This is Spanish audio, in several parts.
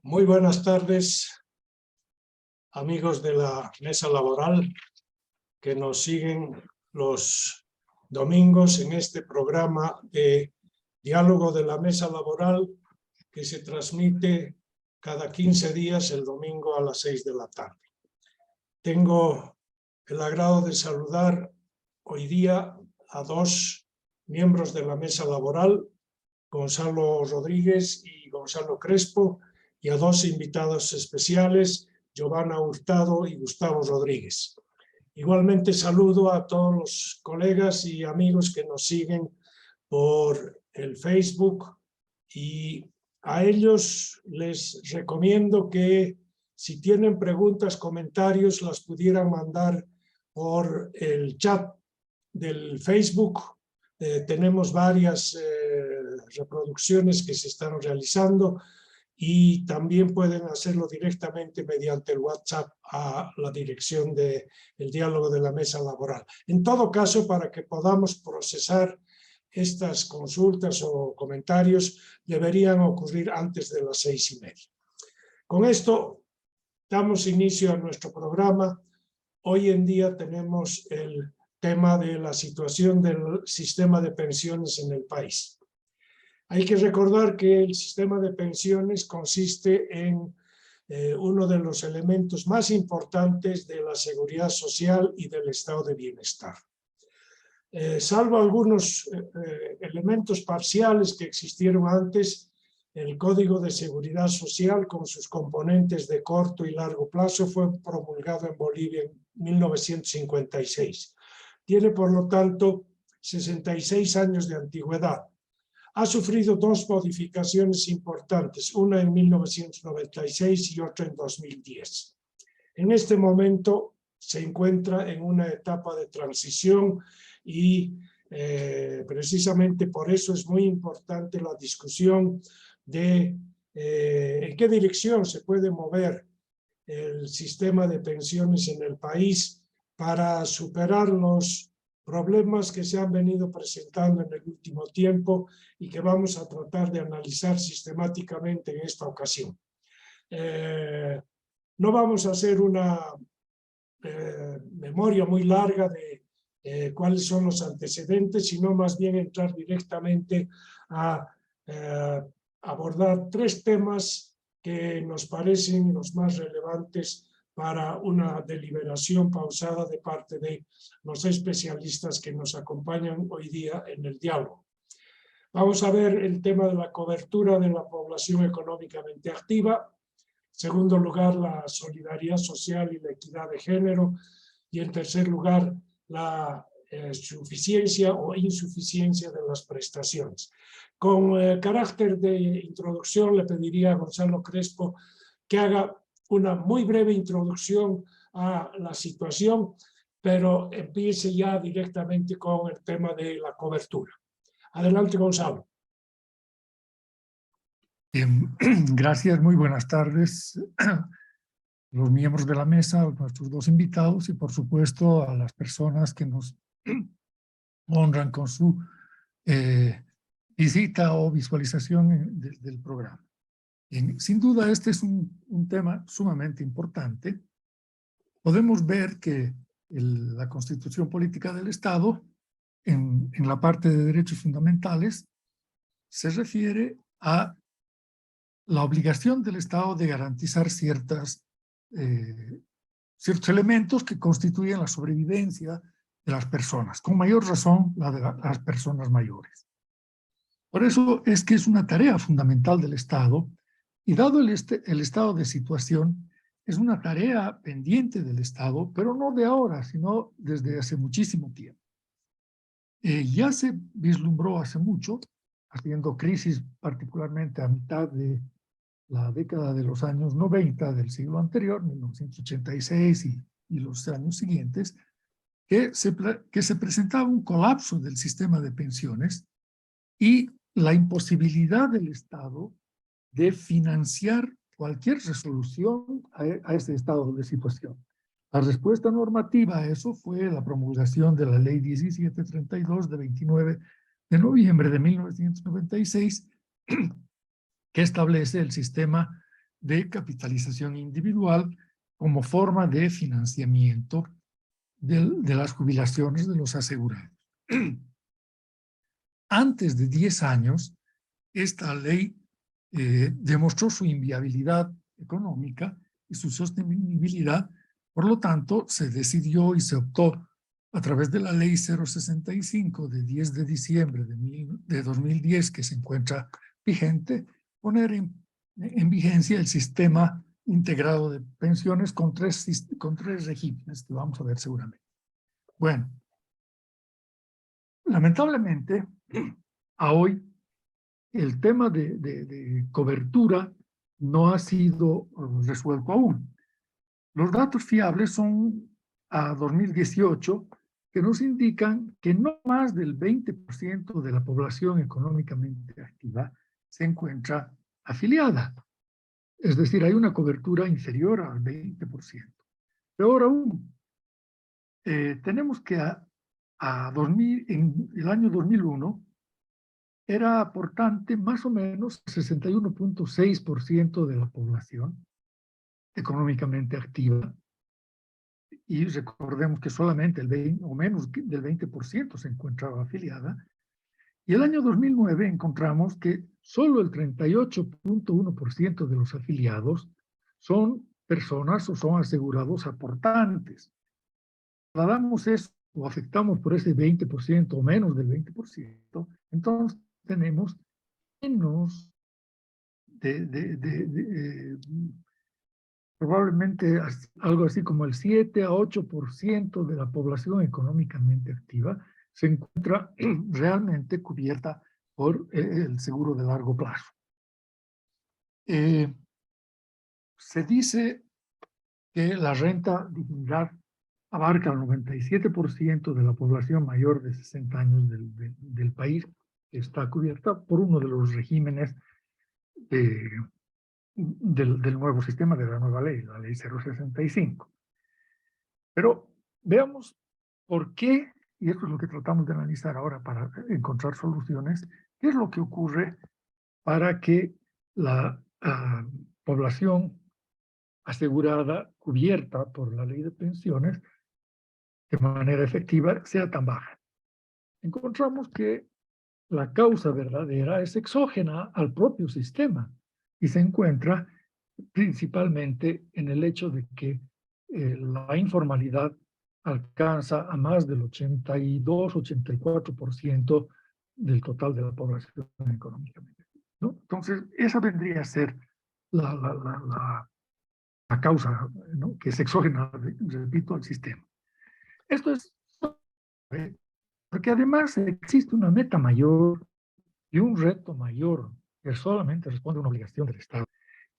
Muy buenas tardes, amigos de la mesa laboral que nos siguen los domingos en este programa de diálogo de la mesa laboral que se transmite cada 15 días el domingo a las 6 de la tarde. Tengo el agrado de saludar hoy día a dos miembros de la mesa laboral, Gonzalo Rodríguez y Gonzalo Crespo, y a dos invitados especiales, Giovanna Hurtado y Gustavo Rodríguez. Igualmente saludo a todos los colegas y amigos que nos siguen por el Facebook, y a ellos les recomiendo que si tienen preguntas, comentarios, las pudieran mandar por el chat del Facebook. Tenemos varias reproducciones que se están realizando y también pueden hacerlo directamente mediante el WhatsApp a la dirección del diálogo de la mesa laboral. En todo caso, para que podamos procesar estas consultas o comentarios, deberían ocurrir antes de las 6:30. Con esto damos inicio a nuestro programa. Hoy en día tenemos el tema de la situación del sistema de pensiones en el país. Hay que recordar que el sistema de pensiones consiste en uno de los elementos más importantes de la seguridad social y del estado de bienestar. Salvo algunos elementos parciales que existieron antes, el Código de Seguridad Social con sus componentes de corto y largo plazo fue promulgado en Bolivia en 1956. Tiene, por lo tanto, 66 años de antigüedad. Ha sufrido dos modificaciones importantes, una en 1996 y otra en 2010. En este momento se encuentra en una etapa de transición y precisamente por eso es muy importante la discusión de en qué dirección se puede mover el sistema de pensiones en el país para superar los problemas que se han venido presentando en el último tiempo y que vamos a tratar de analizar sistemáticamente en esta ocasión. No vamos a hacer una memoria muy larga de cuáles son los antecedentes, sino más bien entrar directamente a abordar tres temas que nos parecen los más relevantes para una deliberación pausada de parte de los especialistas que nos acompañan hoy día en el diálogo. Vamos a ver el tema de la cobertura de la población económicamente activa. En segundo lugar, la solidaridad social y la equidad de género. Y en tercer lugar, la suficiencia o insuficiencia de las prestaciones. Con carácter de introducción, le pediría a Gonzalo Crespo que haga una muy breve introducción a la situación, pero empiece ya directamente con el tema de la cobertura. Adelante, Gonzalo. Bien, gracias, muy buenas tardes los miembros de la mesa, nuestros dos invitados y por supuesto a las personas que nos honran con su visita o visualización del programa. Bien, sin duda este es un tema sumamente importante. Podemos ver que la Constitución Política del Estado, en la parte de derechos fundamentales, se refiere a la obligación del Estado de garantizar ciertos elementos que constituyen la sobrevivencia de las personas, con mayor razón la de las personas mayores. Por eso es que es una tarea fundamental del Estado, y dado el estado de situación, es una tarea pendiente del Estado, pero no de ahora, sino desde hace muchísimo tiempo. Ya se vislumbró hace mucho, haciendo crisis particularmente a mitad de la década de los años 90 del siglo anterior, 1986 y los años siguientes, que se presentaba un colapso del sistema de pensiones y la imposibilidad del Estado de financiar cualquier resolución a este estado de situación. La respuesta normativa a eso fue la promulgación de la Ley 1732 de 29 de noviembre de 1996, que establece el sistema de capitalización individual como forma de financiamiento de las jubilaciones de los asegurados. Antes de 10 años, esta ley demostró su inviabilidad económica y su sostenibilidad. Por lo tanto, se decidió y se optó a través de la Ley 065 de 10 de diciembre de 2010, que se encuentra vigente, poner en vigencia el sistema integrado de pensiones con tres regímenes que vamos a ver seguramente. Bueno, lamentablemente, a hoy, el tema de cobertura no ha sido resuelto aún. Los datos fiables son a 2018, que nos indican que no más del 20% de la población económicamente activa se encuentra afiliada. Es decir, hay una cobertura inferior al 20%. Peor aún, tenemos que en el año 2001 era aportante más o menos 61.6% de la población económicamente activa. Y recordemos que solamente el 20 o menos del 20% se encontraba afiliada. Y el año 2009 encontramos que solo el 38.1% de los afiliados son personas o son asegurados aportantes. Damos eso o afectamos por ese 20% o menos del 20%, entonces tenemos menos probablemente algo así como el 7 a 8% de la población económicamente activa se encuentra realmente cubierta por el seguro de largo plazo. Se dice que la renta dignidad abarca el 97% de la población mayor de 60 años del país, que está cubierta por uno de los regímenes del nuevo sistema, de la nueva ley, la ley 065. Pero veamos por qué, y esto es lo que tratamos de analizar ahora para encontrar soluciones, qué es lo que ocurre para que la población asegurada, cubierta por la ley de pensiones, de manera efectiva, sea tan baja. Encontramos que la causa verdadera es exógena al propio sistema y se encuentra principalmente en el hecho de que la informalidad alcanza a más del 82-84% del total de la población económicamente, ¿no? Entonces, esa vendría a ser la causa, ¿no?, que es exógena, repito, al sistema. Esto es porque además existe una meta mayor y un reto mayor que solamente responde a una obligación del Estado,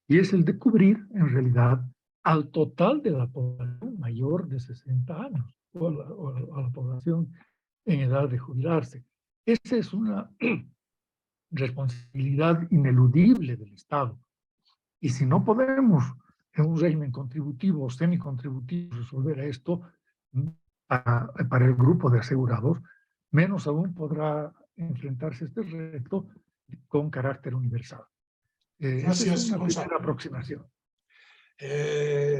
y es el de cubrir, en realidad, al total de la población mayor de 60 años, o a la población en edad de jubilarse. Esa es una responsabilidad ineludible del Estado. Y si no podemos, en un régimen contributivo o semicontributivo, resolver esto para el grupo de asegurados, menos aún podrá enfrentarse a este reto con carácter universal. Esa es una primera aproximación.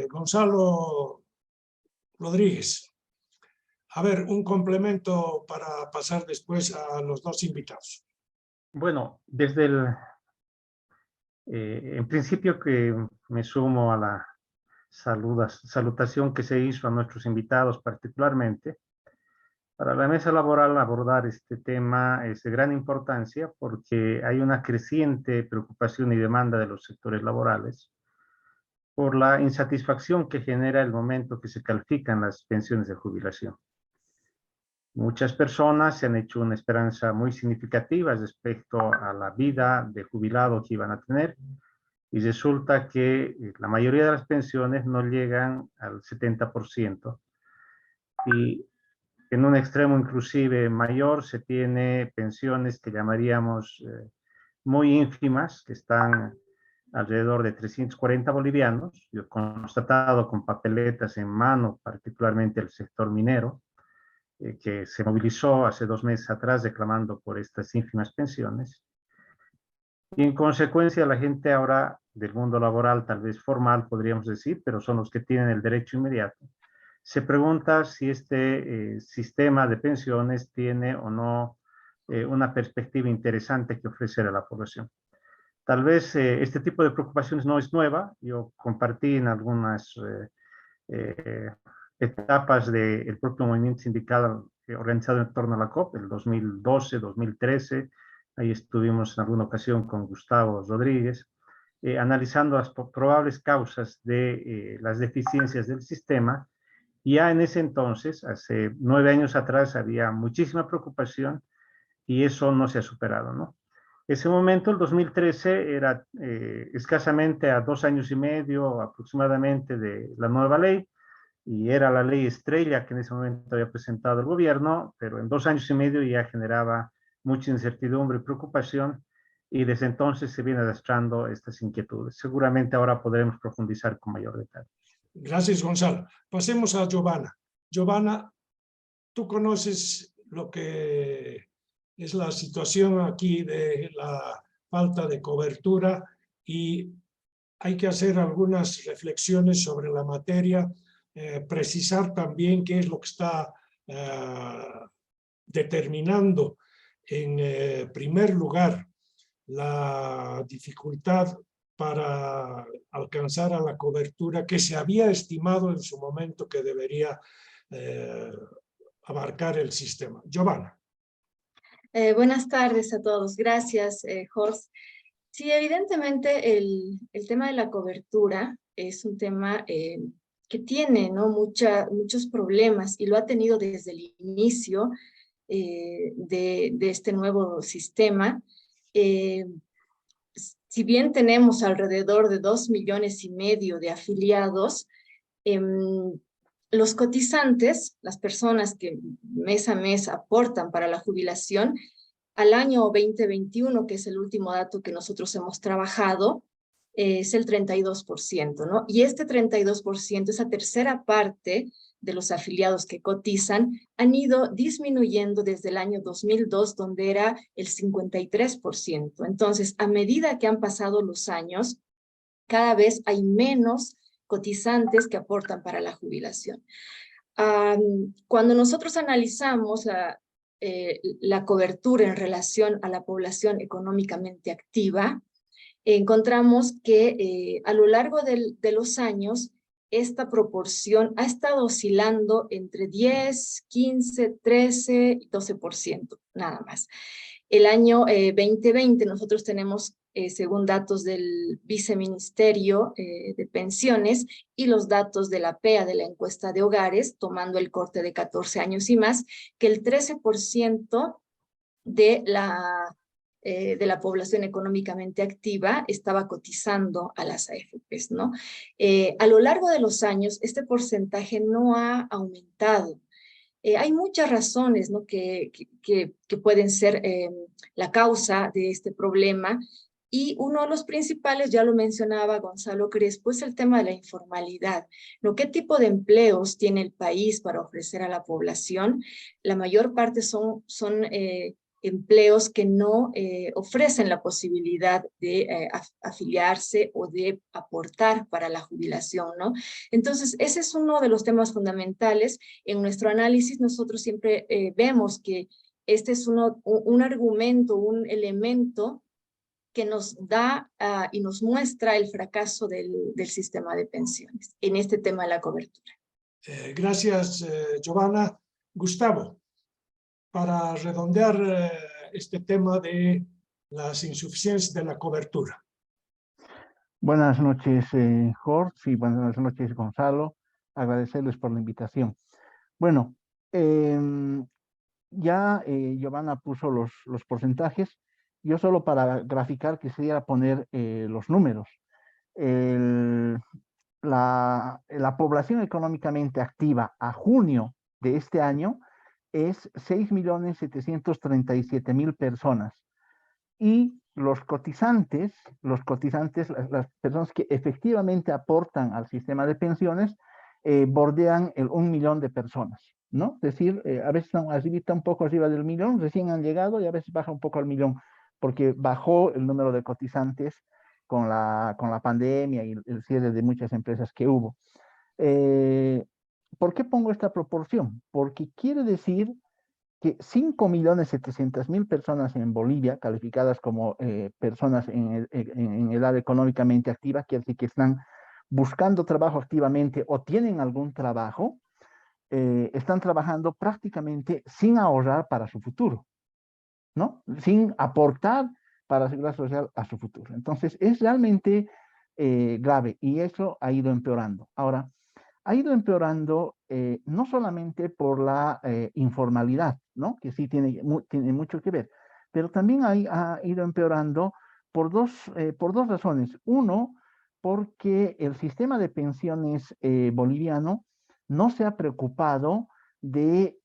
Gonzalo Rodríguez, a ver, un complemento para pasar después a los dos invitados. Bueno, en principio que me sumo a la salutación que se hizo a nuestros invitados particularmente. Para la mesa laboral abordar este tema es de gran importancia porque hay una creciente preocupación y demanda de los sectores laborales por la insatisfacción que genera el momento que se califican las pensiones de jubilación. Muchas personas se han hecho una esperanza muy significativa respecto a la vida de jubilado que iban a tener y resulta que la mayoría de las pensiones no llegan al 70% y en un extremo inclusive mayor se tiene pensiones que llamaríamos muy ínfimas, que están alrededor de 340 bolivianos. Yo he constatado con papeletas en mano, particularmente el sector minero, que se movilizó hace 2 meses atrás reclamando por estas ínfimas pensiones. Y en consecuencia la gente ahora del mundo laboral, tal vez formal podríamos decir, pero son los que tienen el derecho inmediato, se pregunta si este sistema de pensiones tiene o no una perspectiva interesante que ofrecer a la población. Tal vez este tipo de preocupaciones no es nueva. Yo compartí en algunas etapas del propio movimiento sindical organizado en torno a la COP, el 2012, 2013. Ahí estuvimos en alguna ocasión con Gustavo Rodríguez, analizando las probables causas de las deficiencias del sistema. Y ya en ese entonces, hace 9 años atrás, había muchísima preocupación y eso no se ha superado, ¿no? Ese momento, el 2013, era escasamente a 2 años y medio aproximadamente de la nueva ley, y era la ley estrella que en ese momento había presentado el gobierno, pero en 2 años y medio ya generaba mucha incertidumbre y preocupación, y desde entonces se viene arrastrando estas inquietudes. Seguramente ahora podremos profundizar con mayor detalle. Gracias, Gonzalo. Pasemos a Giovanna. Giovanna, tú conoces lo que es la situación aquí de la falta de cobertura y hay que hacer algunas reflexiones sobre la materia, precisar también qué es lo que está determinando en primer lugar la dificultad para alcanzar a la cobertura que se había estimado en su momento que debería abarcar el sistema. Giovanna. Buenas tardes a todos. Gracias, Horst. Sí, evidentemente el tema de la cobertura es un tema que tiene, ¿no? muchos problemas y lo ha tenido desde el inicio de este nuevo sistema. Si bien tenemos alrededor de 2,5 millones de afiliados, los cotizantes, las personas que mes a mes aportan para la jubilación, al año 2021, que es el último dato que nosotros hemos trabajado, es el 32%, ¿no? Y este 32%, esa tercera parte de los afiliados que cotizan, han ido disminuyendo desde el año 2002, donde era el 53%. Entonces, a medida que han pasado los años, cada vez hay menos cotizantes que aportan para la jubilación. Cuando nosotros analizamos la cobertura en relación a la población económicamente activa, encontramos que a lo largo de los años, esta proporción ha estado oscilando entre 10, 15, 13 y 12%, nada más. El año 2020 nosotros tenemos, según datos del Viceministerio de Pensiones y los datos de la PEA, de la encuesta de hogares, tomando el corte de 14 años y más, que el 13% de la población económicamente activa estaba cotizando a las AFPs, ¿no? A lo largo de los años, este porcentaje no ha aumentado. Hay muchas razones, ¿no? que pueden ser la causa de este problema, y uno de los principales, ya lo mencionaba Gonzalo Crespo, es el tema de la informalidad, ¿no? ¿Qué tipo de empleos tiene el país para ofrecer a la población? La mayor parte son empleos que no ofrecen la posibilidad de afiliarse o de aportar para la jubilación, ¿no? Entonces, ese es uno de los temas fundamentales. En nuestro análisis, nosotros siempre vemos que este es un argumento, un elemento que nos da y nos muestra el fracaso del sistema de pensiones en este tema de la cobertura. Gracias, Giovanna. Gustavo, para redondear este tema de las insuficiencias de la cobertura. Buenas noches, Horst, y buenas noches, Gonzalo. Agradecerles por la invitación. Bueno, ya Giovanna puso los porcentajes. Yo solo para graficar quisiera poner los números. La población económicamente activa a junio de este año es 6.737.000 personas. Y los cotizantes, las personas que efectivamente aportan al sistema de pensiones, bordean el 1 millón de personas, ¿no? Es decir, a veces están un poco arriba del millón, recién han llegado, y a veces baja un poco al millón, porque bajó el número de cotizantes con la pandemia y el cierre de muchas empresas que hubo. ¿Por qué pongo esta proporción? Porque quiere decir que 5.700.000 personas en Bolivia, calificadas como personas en edad económicamente activa, quiere decir que están buscando trabajo activamente o tienen algún trabajo, están trabajando prácticamente sin ahorrar para su futuro, ¿no? Sin aportar para la seguridad social a su futuro. Entonces, es realmente grave, y eso ha ido empeorando. Ahora, ha ido empeorando no solamente por la informalidad, ¿no? Que sí tiene mucho que ver, pero también ha ido empeorando por dos razones. Uno, porque el sistema de pensiones boliviano no se ha preocupado de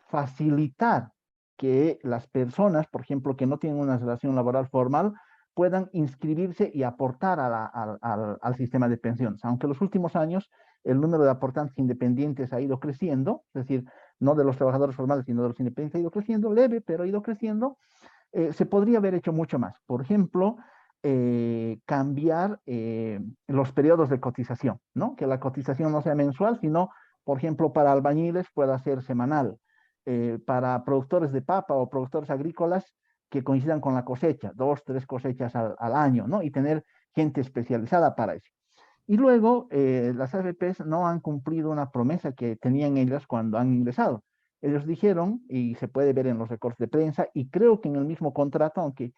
facilitar que las personas, por ejemplo, que no tienen una relación laboral formal, puedan inscribirse y aportar al sistema de pensiones. Aunque en los últimos años el número de aportantes independientes ha ido creciendo, es decir, no de los trabajadores formales, sino de los independientes, ha ido creciendo, leve, pero ha ido creciendo. Se podría haber hecho mucho más. Por ejemplo, cambiar los periodos de cotización, ¿no? Que la cotización no sea mensual, sino, por ejemplo, para albañiles pueda ser semanal, para productores de papa o productores agrícolas que coincidan con la cosecha, 2, 3 cosechas al año, ¿no? Y tener gente especializada para eso. Y luego, las AFPs no han cumplido una promesa que tenían ellas cuando han ingresado. Ellos dijeron, y se puede ver en los recortes de prensa, y creo que en el mismo contrato, aunque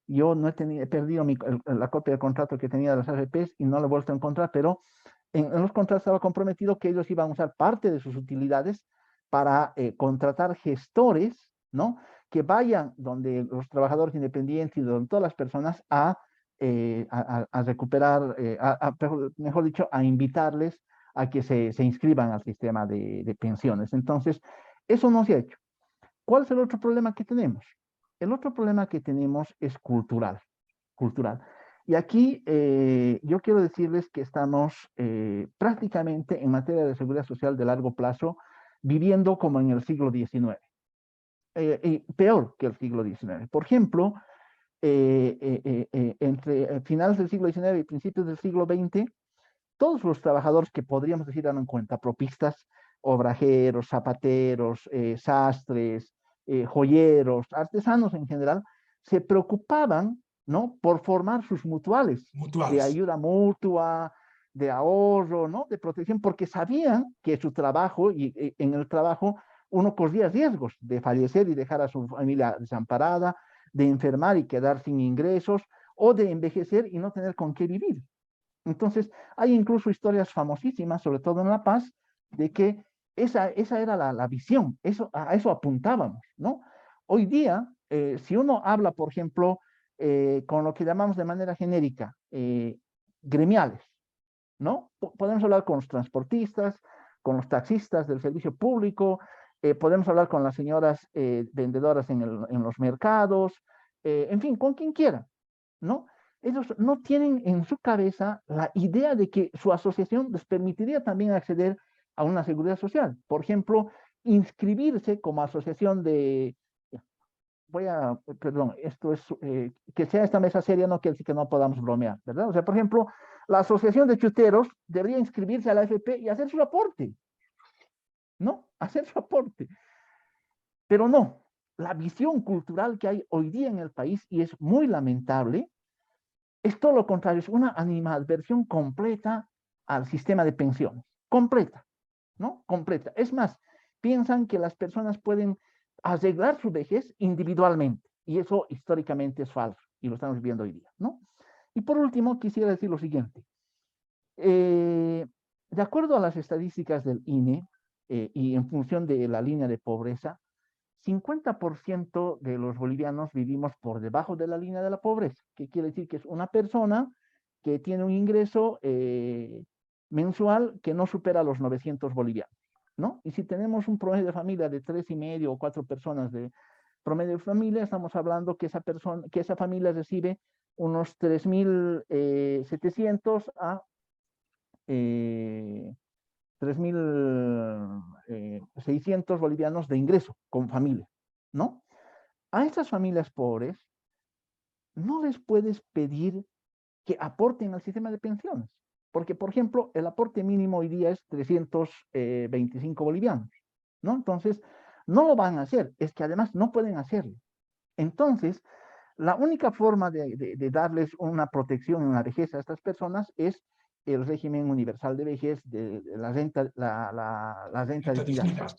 yo no he perdido la copia del contrato que tenía de las AFPs y no lo he vuelto a encontrar, pero en los contratos estaba comprometido que ellos iban a usar parte de sus utilidades para contratar gestores, ¿no? Que vayan donde los trabajadores independientes y donde todas las personas a recuperar, mejor dicho, a invitarles a que se inscriban al sistema de pensiones. Entonces, eso no se ha hecho. ¿Cuál es el otro problema que tenemos? El otro problema que tenemos es cultural. Y aquí yo quiero decirles que estamos prácticamente en materia de seguridad social de largo plazo viviendo como en el siglo XIX. Y peor que el siglo XIX. Por ejemplo, entre finales del siglo XIX y principios del siglo XX, todos los trabajadores que podríamos decir eran cuentapropistas, obrajeros, zapateros, sastres, joyeros, artesanos en general, se preocupaban, ¿no? Por formar sus mutuales de ayuda mutua, de ahorro, ¿no? De protección, porque sabían que su trabajo, y en el trabajo uno corría riesgos de fallecer y dejar a su familia desamparada, de enfermar y quedar sin ingresos, o de envejecer y no tener con qué vivir. Entonces, hay incluso historias famosísimas, sobre todo en La Paz, de que esa era la visión, a eso apuntábamos, ¿no? Hoy día, si uno habla, por ejemplo, con lo que llamamos de manera genérica, gremiales, ¿no? Podemos hablar con los transportistas, con los taxistas del servicio público, podemos hablar con las señoras vendedoras en los mercados, en fin, con quien quiera, ¿no? Ellos no tienen en su cabeza la idea de que su asociación les permitiría también acceder a una seguridad social. Por ejemplo, inscribirse como asociación de... perdón, esto es, que sea esta mesa seria no quiere decir que no podamos bromear, ¿verdad? O sea, por ejemplo, la asociación de chuteros debería inscribirse a la AFP y hacer su aporte, ¿no? Hacer su aporte. Pero no, la visión cultural que hay hoy día en el país, y es muy lamentable, es todo lo contrario, es una animadversión completa al sistema de pensiones, completa, ¿no? Completa. Es más, piensan que las personas pueden arreglar su vejez individualmente, y eso históricamente es falso, y lo estamos viendo hoy día, ¿no? Y por último, quisiera decir lo siguiente. De acuerdo a las estadísticas del INE, y en función de la línea de pobreza, 50% de los bolivianos vivimos por debajo de la línea de la pobreza, que quiere decir que es una persona que tiene un ingreso mensual que no supera los 900 bolivianos, ¿no? Y si tenemos un promedio de familia de 3,5 o 4 personas promedio de familia, estamos hablando que esa familia recibe unos 3.700 a 3.600 bolivianos de ingreso con familia, ¿no? A estas familias pobres no les puedes pedir que aporten al sistema de pensiones, porque, por ejemplo, el aporte mínimo hoy día es 325 bolivianos, ¿no? Entonces, no lo van a hacer, es que además no pueden hacerlo. Entonces, la única forma de darles una protección en la vejez a estas personas es el régimen universal de vejez, de la renta de dignidad.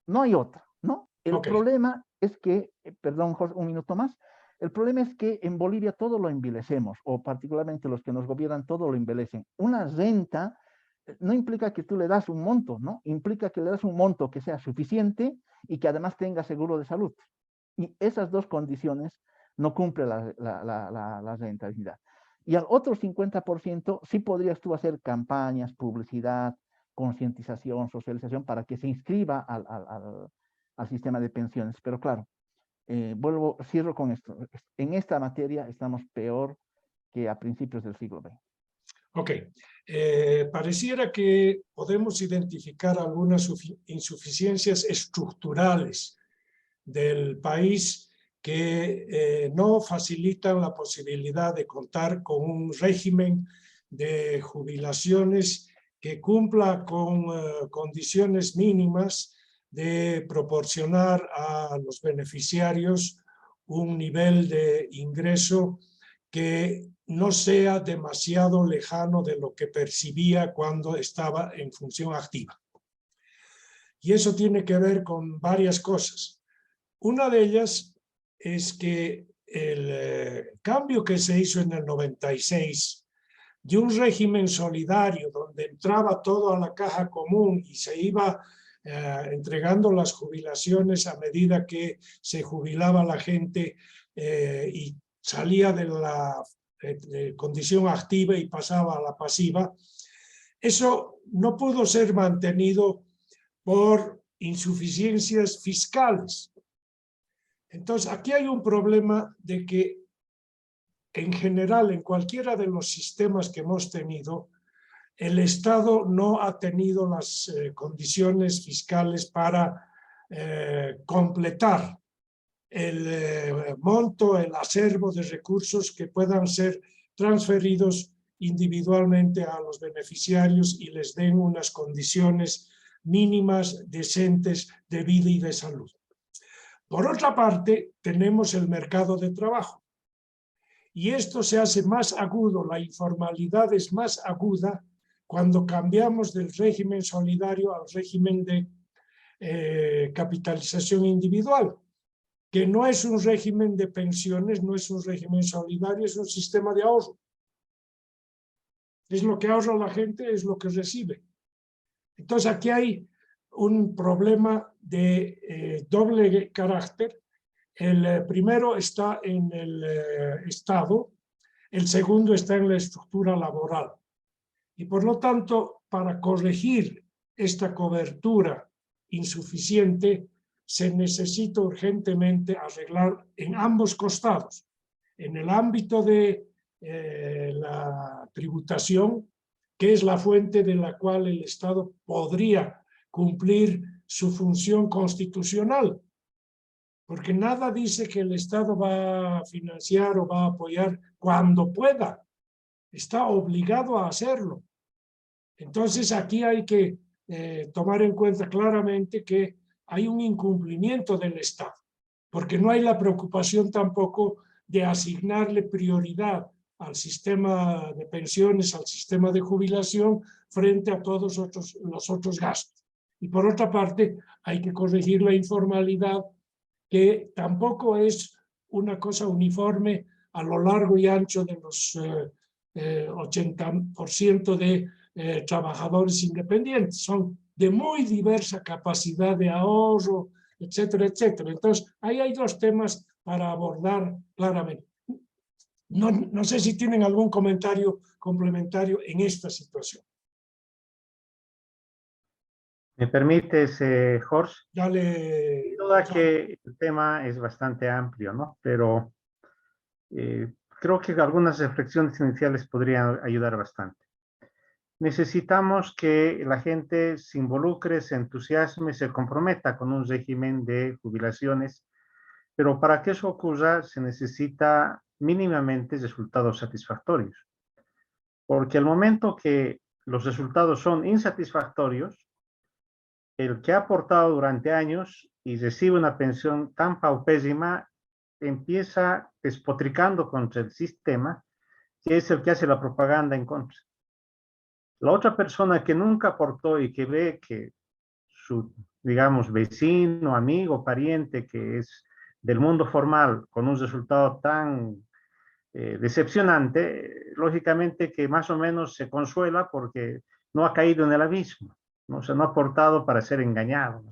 No hay otra, ¿no? El problema es que, perdón, Jorge, un minuto más, el problema es que en Bolivia todo lo envilecemos, o particularmente los que nos gobiernan todo lo envilecen. Una renta no implica que tú le das un monto, ¿no? Implica que le das un monto que sea suficiente y que además tenga seguro de salud. Y esas dos condiciones no cumple la rentabilidad. Y al otro 50% sí podrías tú hacer campañas, publicidad, concientización, socialización para que se inscriba al sistema de pensiones. Pero claro, cierro con esto. En esta materia estamos peor que a principios del siglo XX. Ok. Pareciera que podemos identificar algunas insuficiencias estructurales del país que no facilitan la posibilidad de contar con un régimen de jubilaciones que cumpla con condiciones mínimas de proporcionar a los beneficiarios un nivel de ingreso que no sea demasiado lejano de lo que percibía cuando estaba en función activa. Y eso tiene que ver con varias cosas. Una de ellas es que el cambio que se hizo en el 96 de un régimen solidario donde entraba todo a la caja común y se iba entregando las jubilaciones a medida que se jubilaba la gente y salía de la condición activa y pasaba a la pasiva, eso no pudo ser mantenido por insuficiencias fiscales. Entonces, aquí hay un problema de que en general, en cualquiera de los sistemas que hemos tenido, el Estado no ha tenido las condiciones fiscales para completar el monto, el acervo de recursos que puedan ser transferidos individualmente a los beneficiarios y les den unas condiciones mínimas, decentes de vida y de salud. Por otra parte, tenemos el mercado de trabajo. Y esto se hace más agudo, la informalidad es más aguda cuando cambiamos del régimen solidario al régimen de capitalización individual, que no es un régimen de pensiones, no es un régimen solidario, es un sistema de ahorro. Es lo que ahorra la gente, es lo que recibe. Entonces aquí hay un problema de doble carácter. El primero está en el Estado, el segundo está en la estructura laboral. Y por lo tanto, para corregir esta cobertura insuficiente, se necesita urgentemente arreglar en ambos costados. En el ámbito de la tributación, que es la fuente de la cual el Estado podría cumplir su función constitucional. Porque nada dice que el Estado va a financiar o va a apoyar cuando pueda. Está obligado a hacerlo. Entonces aquí hay que tomar en cuenta claramente que hay un incumplimiento del Estado, porque no hay la preocupación tampoco de asignarle prioridad al sistema de pensiones, al sistema de jubilación, frente a todos los otros gastos. Y por otra parte, hay que corregir la informalidad, que tampoco es una cosa uniforme a lo largo y ancho de los 80% de trabajadores independientes. Son de muy diversa capacidad de ahorro, etcétera, etcétera. Entonces, ahí hay dos temas para abordar claramente. No sé si tienen algún comentario complementario en esta situación. ¿Me permites, Jorge? Dale. Sin duda que el tema es bastante amplio, ¿no? Pero creo que algunas reflexiones iniciales podrían ayudar bastante. Necesitamos que la gente se involucre, se entusiasme, se comprometa con un régimen de jubilaciones, pero para que eso ocurra se necesita mínimamente resultados satisfactorios. Porque al momento que los resultados son insatisfactorios, el que ha aportado durante años y recibe una pensión tan paupérrima empieza despotricando contra el sistema, que es el que hace la propaganda en contra. La otra persona que nunca aportó y que ve que su, digamos, vecino, amigo, pariente, que es del mundo formal, con un resultado tan decepcionante, lógicamente que más o menos se consuela porque no ha caído en el abismo, ¿no? O sea, no ha aportado para ser engañado.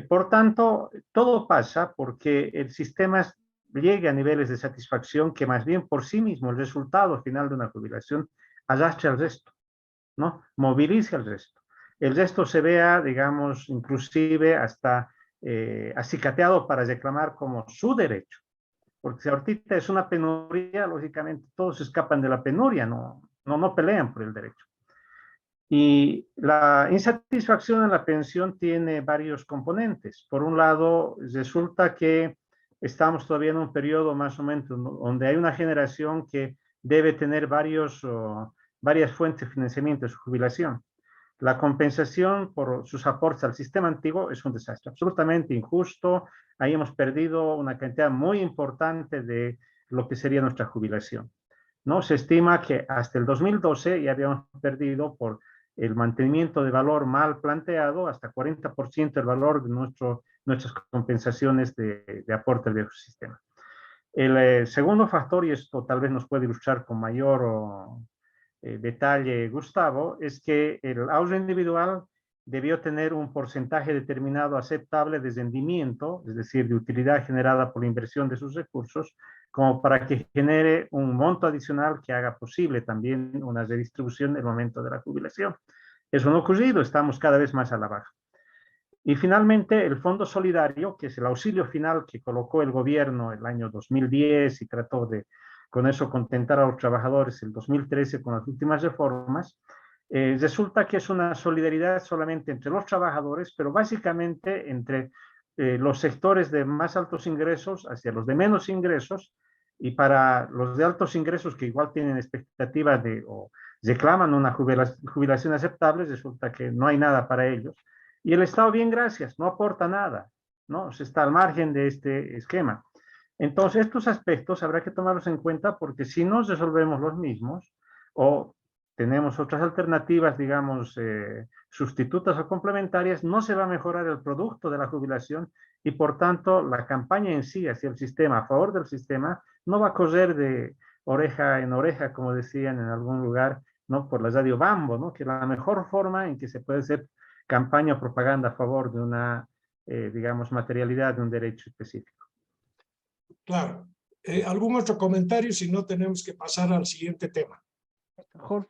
Por tanto, todo pasa porque el sistema llegue a niveles de satisfacción que más bien por sí mismo el resultado final de una jubilación arrastre al resto, ¿no? Movilice al resto. El resto se vea, digamos, inclusive hasta acicateado para reclamar como su derecho. Porque si ahorita es una penuria, lógicamente todos escapan de la penuria, no pelean por el derecho. Y la insatisfacción en la pensión tiene varios componentes. Por un lado, resulta que estamos todavía en un periodo más o menos donde hay una generación que debe tener varias fuentes de financiamiento de su jubilación. La compensación por sus aportes al sistema antiguo es un desastre, absolutamente injusto. Ahí hemos perdido una cantidad muy importante de lo que sería nuestra jubilación, ¿no? Se estima que hasta el 2012 ya habíamos perdido por el mantenimiento de valor mal planteado hasta 40% del valor de nuestras compensaciones de aporte al viejo sistema. El segundo factor, y esto tal vez nos puede ilustrar con mayor detalle Gustavo, es que el ahorro individual debió tener un porcentaje determinado aceptable de rendimiento, es decir, de utilidad generada por la inversión de sus recursos, como para que genere un monto adicional que haga posible también una redistribución en el momento de la jubilación. Eso no ha ocurrido, estamos cada vez más a la baja. Y finalmente, el Fondo Solidario, que es el auxilio final que colocó el gobierno el año 2010 y trató de con eso contentar a los trabajadores el 2013 con las últimas reformas, resulta que es una solidaridad solamente entre los trabajadores, pero básicamente entre los sectores de más altos ingresos hacia los de menos ingresos, y para los de altos ingresos que igual tienen expectativas de o reclaman una jubilación aceptable, resulta que no hay nada para ellos. Y el Estado, bien, gracias, no aporta nada, ¿no? Se está al margen de este esquema. Entonces, estos aspectos habrá que tomarlos en cuenta porque si no resolvemos los mismos o tenemos otras alternativas, digamos, sustitutas o complementarias, no se va a mejorar el producto de la jubilación y, por tanto, la campaña en sí hacia el sistema, a favor del sistema, no va a correr de oreja en oreja, como decían en algún lugar, ¿no? Por la radio Bambo, ¿no? Que la mejor forma en que se puede hacer campaña o propaganda a favor de una, digamos, materialidad de un derecho específico. Claro. ¿Algún otro comentario? Si no, tenemos que pasar al siguiente tema. Jorge,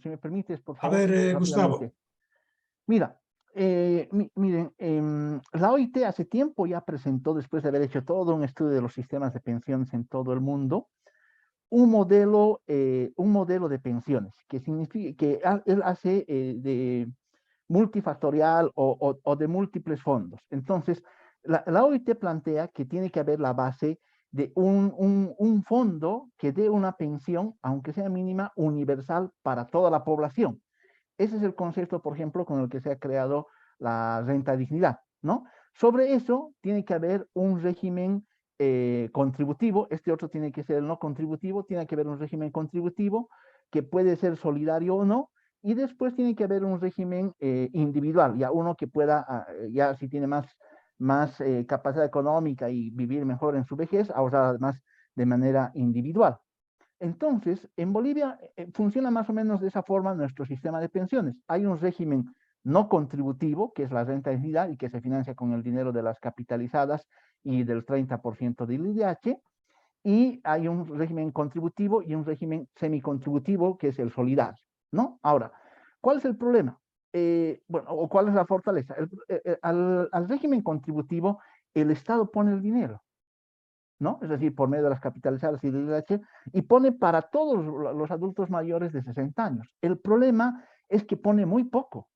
si me permites, por A favor. ver, Gustavo. Rápidamente. Mira, miren, la OIT hace tiempo ya presentó, después de haber hecho todo un estudio de los sistemas de pensiones en todo el mundo, un modelo de pensiones, que significa que él hace de multifactorial o de múltiples fondos. Entonces, la OIT plantea que tiene que haber la base de un fondo que dé una pensión, aunque sea mínima, universal para toda la población. Ese es el concepto, por ejemplo, con el que se ha creado la renta dignidad, ¿no? Sobre eso tiene que haber un régimen contributivo, este otro tiene que ser el no contributivo, tiene que haber un régimen contributivo que puede ser solidario o no, y después tiene que haber un régimen individual, ya uno que pueda, ya si tiene más capacidad económica y vivir mejor en su vejez, ahorrar además de manera individual. Entonces, en Bolivia funciona más o menos de esa forma nuestro sistema de pensiones. Hay un régimen no contributivo, que es la renta de dignidad y que se financia con el dinero de las capitalizadas y del 30% del IDH, y hay un régimen contributivo y un régimen semicontributivo, que es el solidario, ¿no? Ahora, ¿cuál es el problema? bueno, o cuál es la fortaleza. Al régimen contributivo, el Estado pone el dinero, ¿no? Es decir, por medio de las capitalizadas y del IVH, y pone para todos los adultos mayores de 60 años. El problema es que pone muy poco,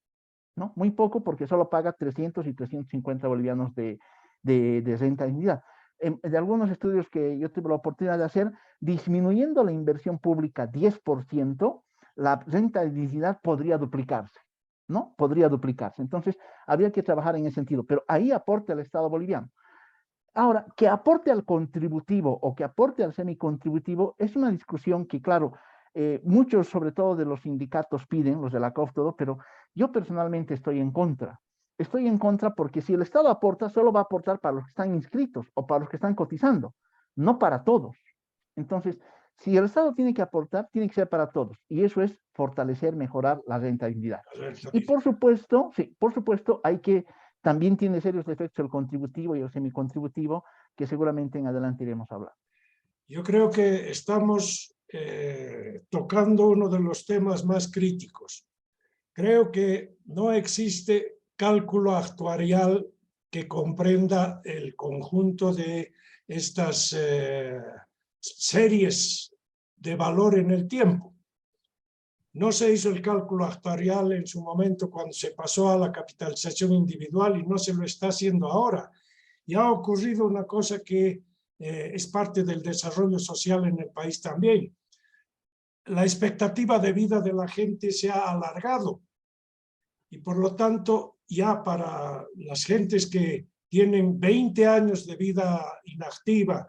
¿no? Muy poco porque solo paga 300 y 350 bolivianos de renta de dignidad. De algunos estudios que yo tuve la oportunidad de hacer, disminuyendo la inversión pública 10%, la renta de dignidad podría duplicarse, ¿no? Podría duplicarse. Entonces, habría que trabajar en ese sentido, pero ahí aporta el Estado boliviano. Ahora, que aporte al contributivo o que aporte al semicontributivo es una discusión que, claro, muchos, sobre todo de los sindicatos, piden, los de la COF, todo, pero yo personalmente estoy en contra. Estoy en contra porque si el Estado aporta, solo va a aportar para los que están inscritos o para los que están cotizando, no para todos. Entonces, si el Estado tiene que aportar, tiene que ser para todos. Y eso es fortalecer, mejorar la rentabilidad. Y por supuesto, sí, por supuesto, hay que, también tiene serios efectos el contributivo y el semicontributivo, que seguramente en adelante iremos a hablar. Yo creo que estamos tocando uno de los temas más críticos. Creo que no existe cálculo actuarial que comprenda el conjunto de estas series de valor en el tiempo. No se hizo el cálculo actuarial en su momento cuando se pasó a la capitalización individual y no se lo está haciendo ahora. Y ha ocurrido una cosa que es parte del desarrollo social en el país también. La expectativa de vida de la gente se ha alargado y por lo tanto ya para las gentes que tienen 20 años de vida inactiva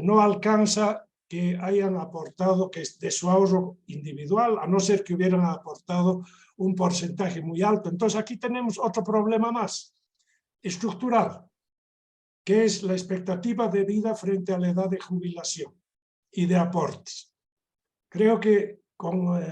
no alcanza que hayan aportado, que es de su ahorro individual, a no ser que hubieran aportado un porcentaje muy alto. Entonces aquí tenemos otro problema más, estructural, que es la expectativa de vida frente a la edad de jubilación y de aportes. Creo que con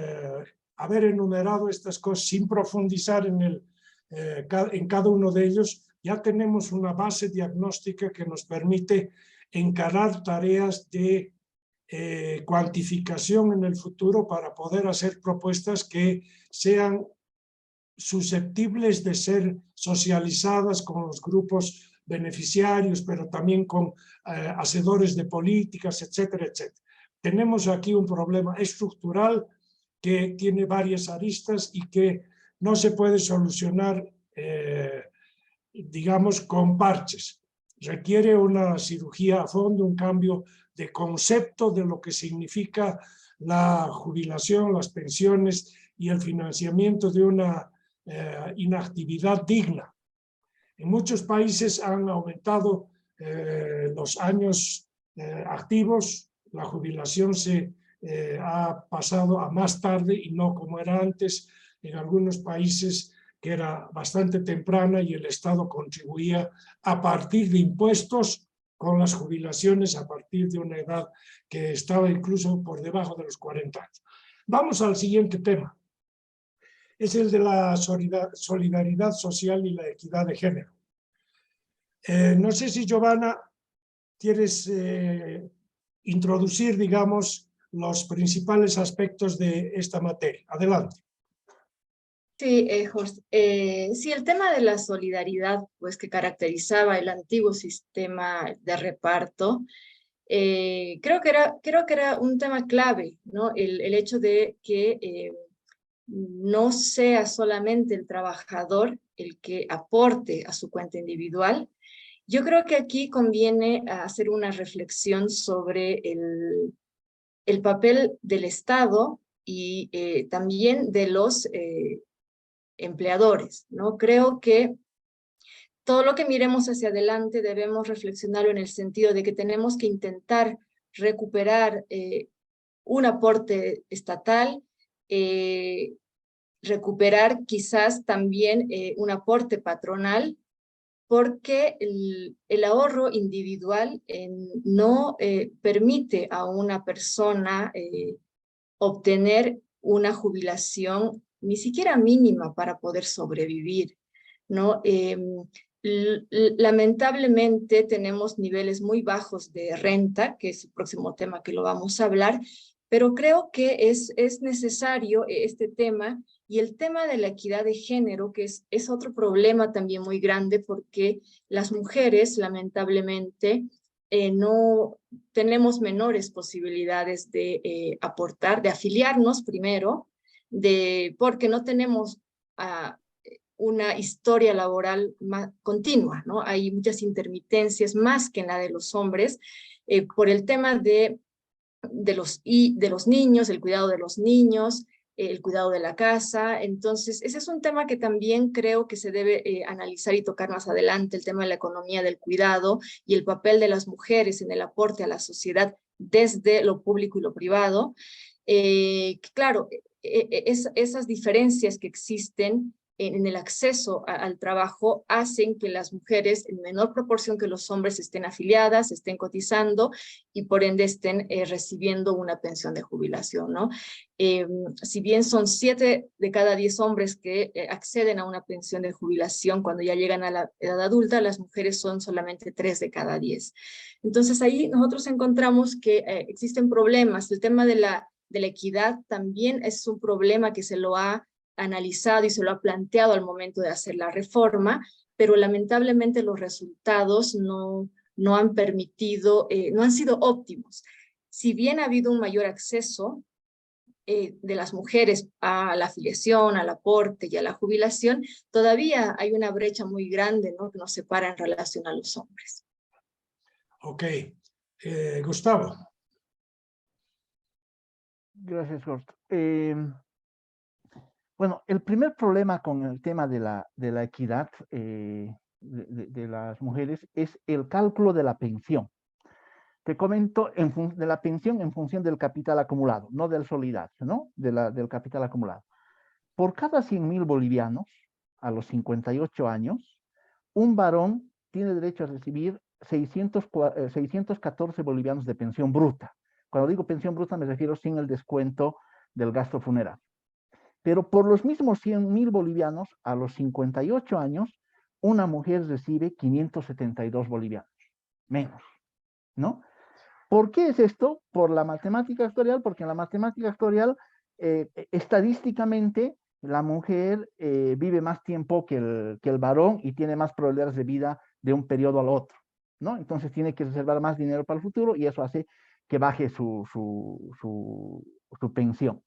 haber enumerado estas cosas sin profundizar en cada uno de ellos, ya tenemos una base diagnóstica que nos permite encarar tareas de cuantificación en el futuro para poder hacer propuestas que sean susceptibles de ser socializadas con los grupos beneficiarios, pero también con hacedores de políticas, etcétera, etcétera. Tenemos aquí un problema estructural que tiene varias aristas y que no se puede solucionar, digamos, con parches. Requiere una cirugía a fondo, un cambio de concepto de lo que significa la jubilación, las pensiones y el financiamiento de una inactividad digna. En muchos países han aumentado los años activos, la jubilación se ha pasado a más tarde y no como era antes en algunos países que era bastante temprana y el Estado contribuía a partir de impuestos con las jubilaciones a partir de una edad que estaba incluso por debajo de los 40 años. Vamos al siguiente tema. Es el de la solidaridad social y la equidad de género. No sé si, Giovanna, quieres introducir, digamos, los principales aspectos de esta materia. Adelante. Sí, Jorge. Sí, el tema de la solidaridad, pues que caracterizaba el antiguo sistema de reparto, creo que era un tema clave, ¿no? El hecho de que no sea solamente el trabajador el que aporte a su cuenta individual. Yo creo que aquí conviene hacer una reflexión sobre el papel del Estado y también de los empleadores, ¿no? Creo que todo lo que miremos hacia adelante debemos reflexionarlo en el sentido de que tenemos que intentar recuperar un aporte estatal, recuperar quizás también un aporte patronal, porque el ahorro individual no permite a una persona obtener una jubilación ni siquiera mínima para poder sobrevivir, ¿no? Lamentablemente tenemos niveles muy bajos de renta, que es el próximo tema que lo vamos a hablar, pero creo que es necesario este tema Y el tema de la equidad de género, que es otro problema también muy grande, porque las mujeres, lamentablemente, no tenemos menores posibilidades de aportar, de afiliarnos primero, porque no tenemos una historia laboral más continua, ¿no? Hay muchas intermitencias, más que en la de los hombres, por el tema de los niños, el cuidado de los niños, el cuidado de la casa. Entonces, ese es un tema que también creo que se debe analizar y tocar más adelante, el tema de la economía del cuidado y el papel de las mujeres en el aporte a la sociedad desde lo público y lo privado. Claro, esas diferencias que existen en el acceso al trabajo hacen que las mujeres en menor proporción que los hombres estén afiliadas, estén cotizando y por ende estén recibiendo una pensión de jubilación, ¿no? Si bien son 7 de cada 10 hombres que acceden a una pensión de jubilación cuando ya llegan a la edad adulta, las mujeres son solamente 3 de cada 10. Entonces ahí nosotros encontramos que existen problemas. El tema de la equidad también es un problema que se lo ha analizado y se lo ha planteado al momento de hacer la reforma, pero lamentablemente los resultados no han permitido, no han sido óptimos. Si bien ha habido un mayor acceso de las mujeres a la afiliación, al aporte y a la jubilación, todavía hay una brecha muy grande, ¿no?, que nos separa en relación a los hombres. Ok. Gustavo. Gracias, Jorge. Bueno, el primer problema con el tema de la equidad de las mujeres es el cálculo de la pensión. Te comento de la pensión en función del capital acumulado, no del solidario, ¿no? Del capital acumulado. Por cada 100.000 bolivianos a los 58 años, un varón tiene derecho a recibir 614 bolivianos de pensión bruta. Cuando digo pensión bruta me refiero sin el descuento del gasto funerario. Pero por los mismos 100.000 bolivianos a los 58 años, una mujer recibe 572 bolivianos, menos, ¿no? ¿Por qué es esto? Por la matemática actuarial, porque en la matemática actuarial, estadísticamente, la mujer vive más tiempo que el varón y tiene más probabilidades de vida de un periodo al otro, ¿no? Entonces tiene que reservar más dinero para el futuro y eso hace que baje su pensión.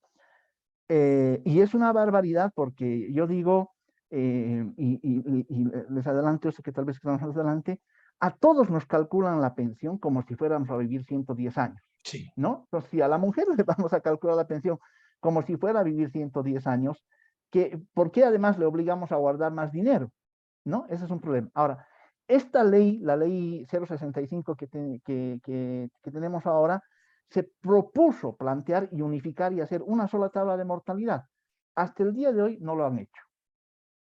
Y es una barbaridad porque yo digo, y les adelanto, sé que tal vez estamos más adelante, a todos nos calculan la pensión como si fuéramos a vivir 110 años, Sí. ¿no? Entonces, si a la mujer le vamos a calcular la pensión como si fuera a vivir 110 años, ¿por qué además le obligamos a guardar más dinero? ¿No? Ese es un problema. Ahora, esta ley, la ley 065 que tenemos ahora, se propuso plantear y unificar y hacer una sola tabla de mortalidad. Hasta el día de hoy no lo han hecho,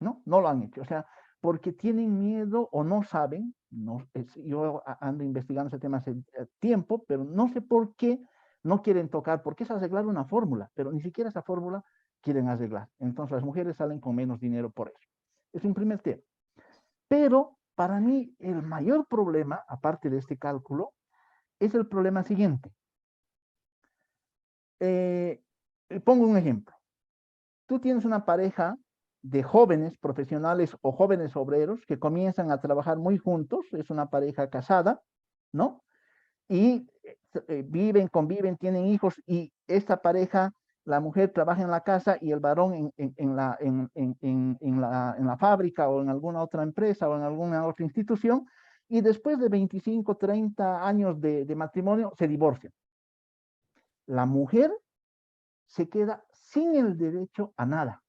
¿no? No lo han hecho, o sea, porque tienen miedo o no saben, yo ando investigando ese tema hace tiempo, pero no sé por qué no quieren tocar, porque es arreglar una fórmula, pero ni siquiera esa fórmula quieren arreglar. Entonces las mujeres salen con menos dinero por eso. Es un primer tema. Pero para mí el mayor problema, aparte de este cálculo, es el problema siguiente. Pongo un ejemplo. Tú tienes una pareja de jóvenes profesionales o jóvenes obreros que comienzan a trabajar muy juntos, es una pareja casada, ¿no? Y viven, conviven, tienen hijos y esta pareja, la mujer trabaja en la casa y el varón en la fábrica o en alguna otra empresa o en alguna otra institución, y después de 25, 30 años de matrimonio se divorcian. La mujer se queda sin el derecho a nada.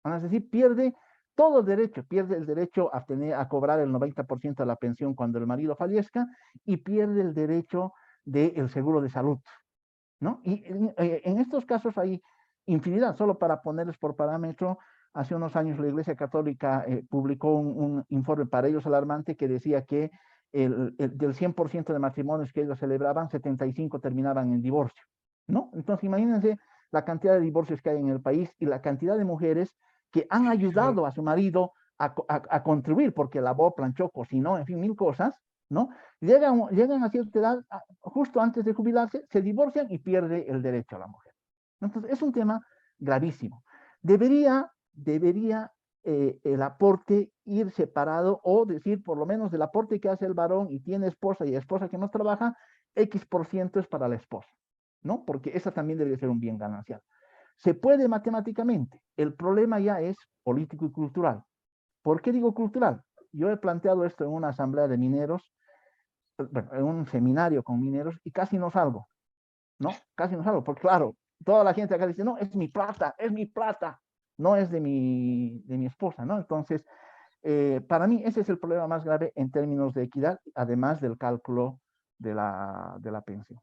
Es decir, pierde todo el derecho, pierde el derecho a cobrar el 90% de la pensión cuando el marido fallezca y pierde el derecho del seguro de salud, ¿no? Y en estos casos hay infinidad. Solo para ponerles por parámetro, hace unos años la Iglesia Católica publicó un informe para ellos alarmante que decía que del 100% de matrimonios que ellos celebraban, 75 terminaban en divorcio, ¿no? Entonces imagínense la cantidad de divorcios que hay en el país y la cantidad de mujeres que han ayudado a su marido a contribuir, porque lavó, planchó, cocinó, en fin, mil cosas, ¿no? Llegan a cierta edad, justo antes de jubilarse, se divorcian y pierde el derecho a la mujer. Entonces, es un tema gravísimo. Debería el aporte ir separado, o decir, por lo menos del aporte que hace el varón y tiene esposa y esposa que no trabaja, X% es para la esposa, ¿no? Porque esa también debería ser un bien ganancial. Se puede matemáticamente, el problema ya es político y cultural. ¿Por qué digo cultural? Yo he planteado esto en una asamblea de mineros, bueno, en un seminario con mineros, y casi no salgo, ¿no? Casi no salgo, porque claro, toda la gente acá dice, no, es mi plata, no es de mi esposa, ¿no? Entonces, para mí ese es el problema más grave en términos de equidad, además del cálculo de la pensión.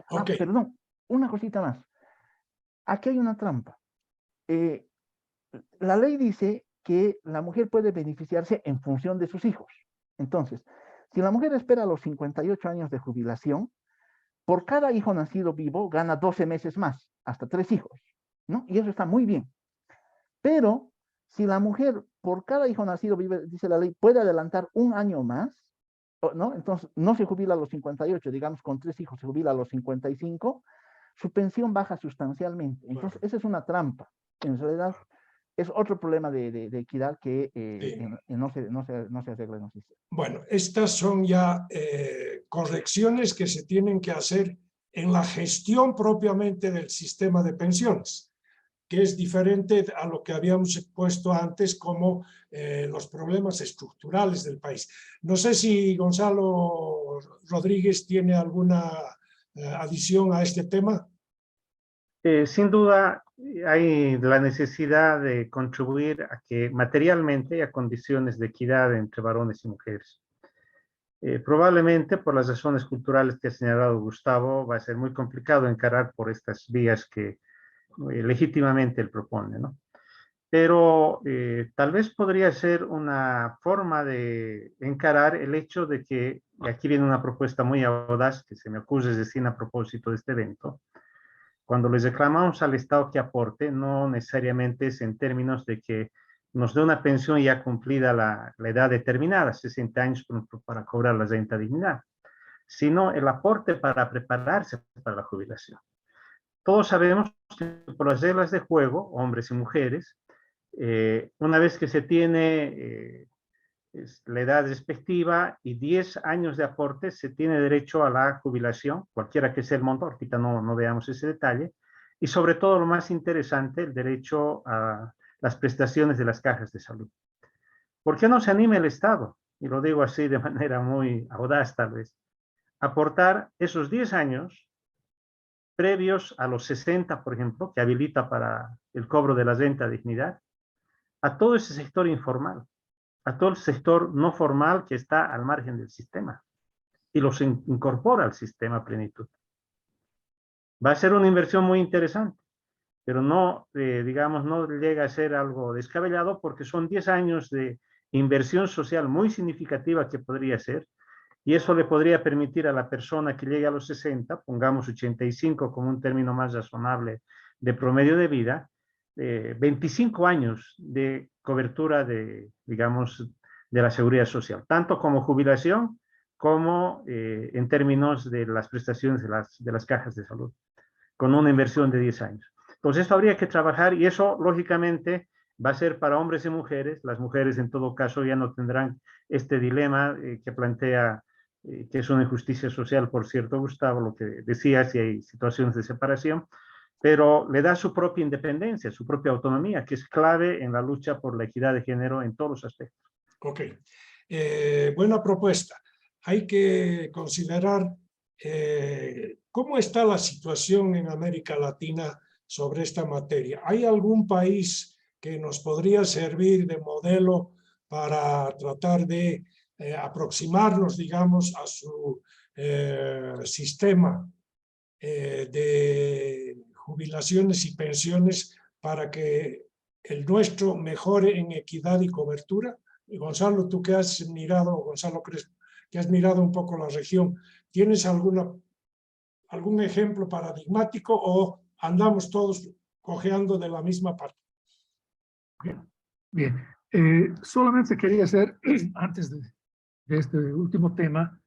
Ok. Perdón, una cosita más. Aquí hay una trampa. La ley dice que la mujer puede beneficiarse en función de sus hijos. Entonces, si la mujer espera los 58 años de jubilación, por cada hijo nacido vivo gana 12 meses más, hasta 3 hijos, ¿no? Y eso está muy bien. Pero si la mujer, por cada hijo nacido vivo, dice la ley, puede adelantar un año más, ¿no? Entonces no se jubila a los 58, digamos, con 3 hijos se jubila a los 55, su pensión baja sustancialmente. Entonces, esa es una trampa. En realidad, es otro problema de equidad que no se arregla en el sistema. Bueno, estas son ya correcciones que se tienen que hacer en la gestión propiamente del sistema de pensiones, que es diferente a lo que habíamos puesto antes como los problemas estructurales del país. No sé si Gonzalo Rodríguez tiene alguna adición a este tema. Sin duda, hay la necesidad de contribuir a que materialmente haya condiciones de equidad entre varones y mujeres. Probablemente por las razones culturales que ha señalado Gustavo, va a ser muy complicado encarar por estas vías que legítimamente él propone, ¿no? Pero tal vez podría ser una forma de encarar el hecho de que, y aquí viene una propuesta muy audaz que se me ocurre decir a propósito de este evento, cuando les reclamamos al Estado que aporte, no necesariamente es en términos de que nos dé una pensión ya cumplida la edad determinada, 60 años para cobrar la renta dignidad, sino el aporte para prepararse para la jubilación. Todos sabemos que por las reglas de juego, hombres y mujeres, una vez que se tiene la edad respectiva y 10 años de aporte, se tiene derecho a la jubilación, cualquiera que sea el monto, ahorita no veamos ese detalle, y sobre todo lo más interesante, el derecho a las prestaciones de las cajas de salud. ¿Por qué no se anima el Estado? Y lo digo así de manera muy audaz tal vez, aportar esos 10 años previos a los 60, por ejemplo, que habilita para el cobro de la renta de dignidad, a todo ese sector informal, a todo el sector no formal que está al margen del sistema y los incorpora al sistema a plenitud. Va a ser una inversión muy interesante, pero no, digamos, no llega a ser algo descabellado porque son 10 años de inversión social muy significativa que podría ser, y eso le podría permitir a la persona que llegue a los 60, pongamos 85 como un término más razonable de promedio de vida, 25 años de cobertura de, digamos, de la seguridad social, tanto como jubilación como en términos de las prestaciones de las cajas de salud, con una inversión de 10 años. Entonces esto habría que trabajar y eso lógicamente va a ser para hombres y mujeres. Las mujeres en todo caso ya no tendrán este dilema que plantea, que es una injusticia social, por cierto, Gustavo, lo que decía, si hay situaciones de separación, pero le da su propia independencia, su propia autonomía, que es clave en la lucha por la equidad de género en todos los aspectos. Ok, buena propuesta. Hay que considerar cómo está la situación en América Latina sobre esta materia. ¿Hay algún país que nos podría servir de modelo para tratar de aproximarnos, digamos, a su sistema de jubilaciones y pensiones para que el nuestro mejore en equidad y cobertura? Y Gonzalo, tú que has mirado, Gonzalo Crespo, que has mirado un poco la región, ¿tienes algún ejemplo paradigmático o andamos todos cojeando de la misma parte? Bien. Solamente quería hacer, antes de este último tema,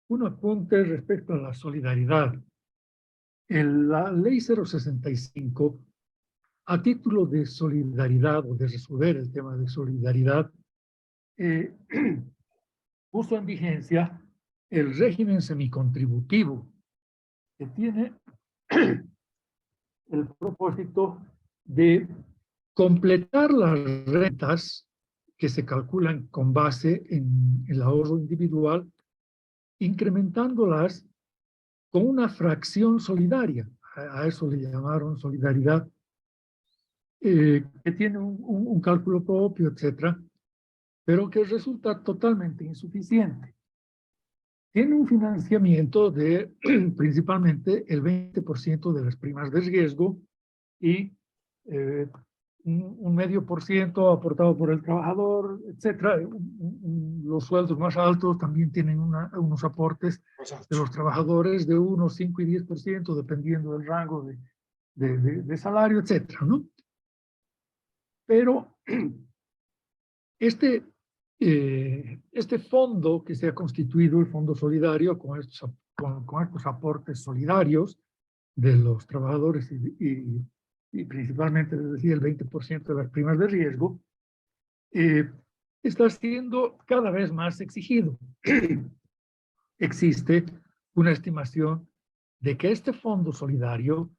un apunte respecto a la solidaridad. La ley 065 A título de solidaridad o de resolver el tema de solidaridad, puso en vigencia el régimen semicontributivo, que tiene el propósito de completar las rentas que se calculan con base en el ahorro individual, incrementándolas con una fracción solidaria. A eso le llamaron solidaridad, que tiene un cálculo propio, etcétera, pero que resulta totalmente insuficiente. Tiene un financiamiento de principalmente el 20% de las primas de riesgo y un medio por ciento aportado por el trabajador, etcétera. Los sueldos más altos también tienen unos aportes de los trabajadores de unos 5 y 10%, dependiendo del rango de salario, etcétera, ¿no? Pero este fondo que se ha constituido, el Fondo Solidario, con estos aportes solidarios de los trabajadores y principalmente, les decía, el 20% de las primas de riesgo, está siendo cada vez más exigido. Existe una estimación de que este fondo solidario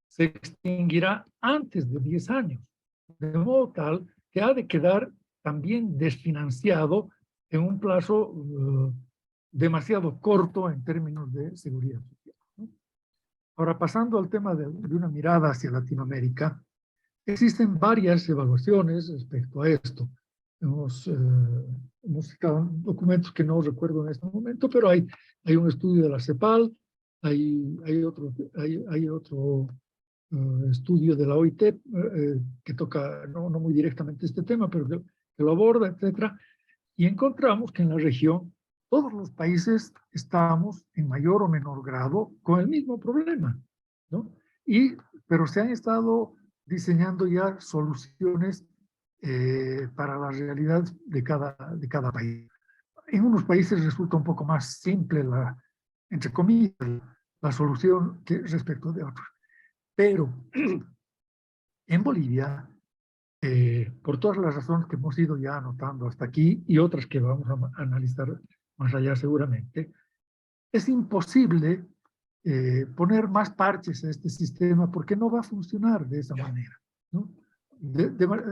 se extinguirá antes de 10 años, de modo tal que ha de quedar también desfinanciado en un plazo demasiado corto en términos de seguridad social, ¿no? Ahora, pasando al tema de una mirada hacia Latinoamérica, existen varias evaluaciones respecto a esto. Hemos citado documentos que no recuerdo en este momento, pero hay un estudio de la CEPAL, hay otro estudio de la OIT que toca no muy directamente este tema, pero que lo aborda, etcétera, y encontramos que en la región todos los países estamos en mayor o menor grado con el mismo problema, ¿no? Pero se han estado diseñando ya soluciones para la realidad de cada país. En unos países resulta un poco más simple entre comillas, la solución que respecto de otros. Pero en Bolivia, por todas las razones que hemos ido ya anotando hasta aquí y otras que vamos a analizar más allá seguramente, es imposible poner más parches a este sistema porque no va a funcionar de esa manera, ¿no?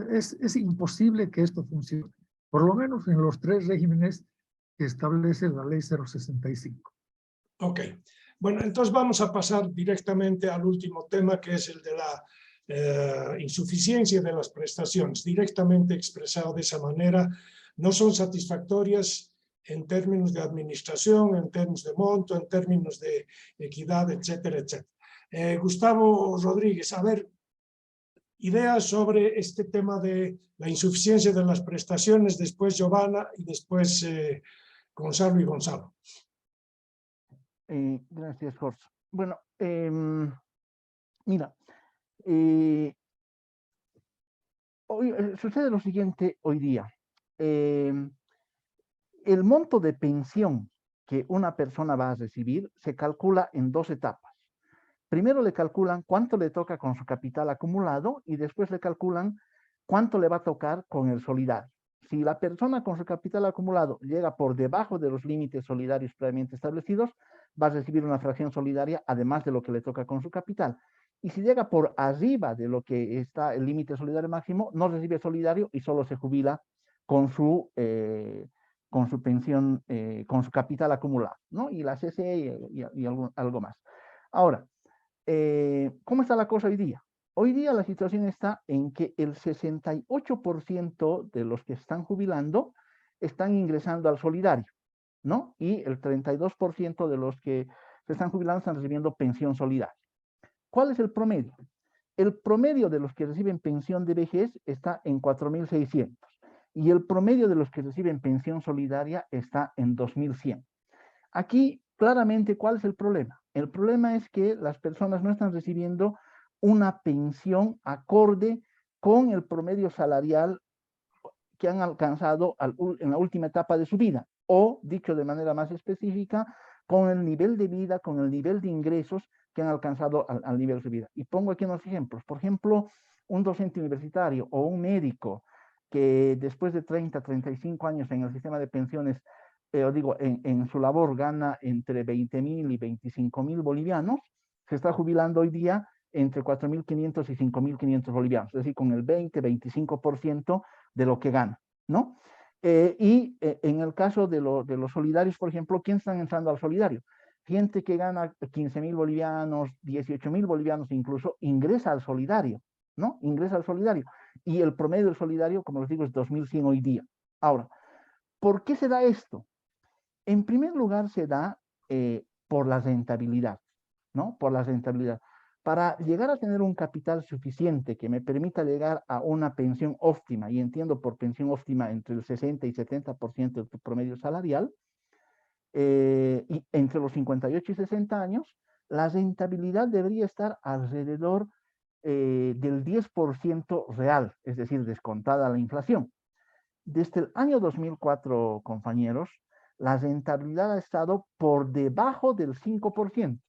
Es imposible que esto funcione, por lo menos en los 3 regímenes que establece la ley 065. Ok. Bueno, entonces vamos a pasar directamente al último tema, que es el de la insuficiencia de las prestaciones. Directamente expresado de esa manera, no son satisfactorias en términos de administración, en términos de monto, en términos de equidad, etcétera, etcétera. Gustavo Rodríguez, a ver, ideas sobre este tema de la insuficiencia de las prestaciones, después Giovanna y después Gonzalo y Gonzalo. Gracias, Jorge. Bueno, mira, hoy sucede lo siguiente hoy día. El monto de pensión que una persona va a recibir se calcula en 2 etapas. Primero le calculan cuánto le toca con su capital acumulado y después le calculan cuánto le va a tocar con el solidario. Si la persona con su capital acumulado llega por debajo de los límites solidarios previamente establecidos, va a recibir una fracción solidaria además de lo que le toca con su capital. Y si llega por arriba de lo que está el límite solidario máximo, no recibe solidario y solo se jubila con su pensión, con su capital acumulado, ¿no? Y la CCE y algo más. Ahora, ¿cómo está la cosa hoy día? Hoy día la situación está en que el 68% de los que están jubilando están ingresando al solidario, ¿no? Y el 32% de los que se están jubilando están recibiendo pensión solidaria. ¿Cuál es el promedio? El promedio de los que reciben pensión de vejez está en 4.600 y el promedio de los que reciben pensión solidaria está en 2.100. Aquí, claramente, ¿cuál es el problema? El problema es que las personas no están recibiendo una pensión acorde con el promedio salarial que han alcanzado en la última etapa de su vida, o, dicho de manera más específica, con el nivel de vida, con el nivel de ingresos que han alcanzado al nivel de vida. Y pongo aquí unos ejemplos. Por ejemplo, un docente universitario o un médico que después de 30, 35 años en el sistema de pensiones, en su labor gana entre 20.000 y 25.000 bolivianos, se está jubilando hoy día entre 4.500 y 5.500 bolivianos, es decir, con el 20-25% de lo que gana, ¿no? En el caso de los solidarios, por ejemplo, ¿quién están entrando al solidario? Gente que gana 15.000 bolivianos, 18.000 bolivianos incluso, ingresa al solidario, ¿no? Ingresa al solidario. Y el promedio del solidario, como les digo, es 2.100 hoy día. Ahora, ¿por qué se da esto? En primer lugar, se da por la rentabilidad, ¿no? Por la rentabilidad. Para llegar a tener un capital suficiente que me permita llegar a una pensión óptima, y entiendo por pensión óptima entre el 60 y 70% del promedio salarial, y entre los 58 y 60 años, la rentabilidad debería estar alrededor del 10% real, es decir, descontada la inflación. Desde el año 2004, compañeros, la rentabilidad ha estado por debajo del 5%.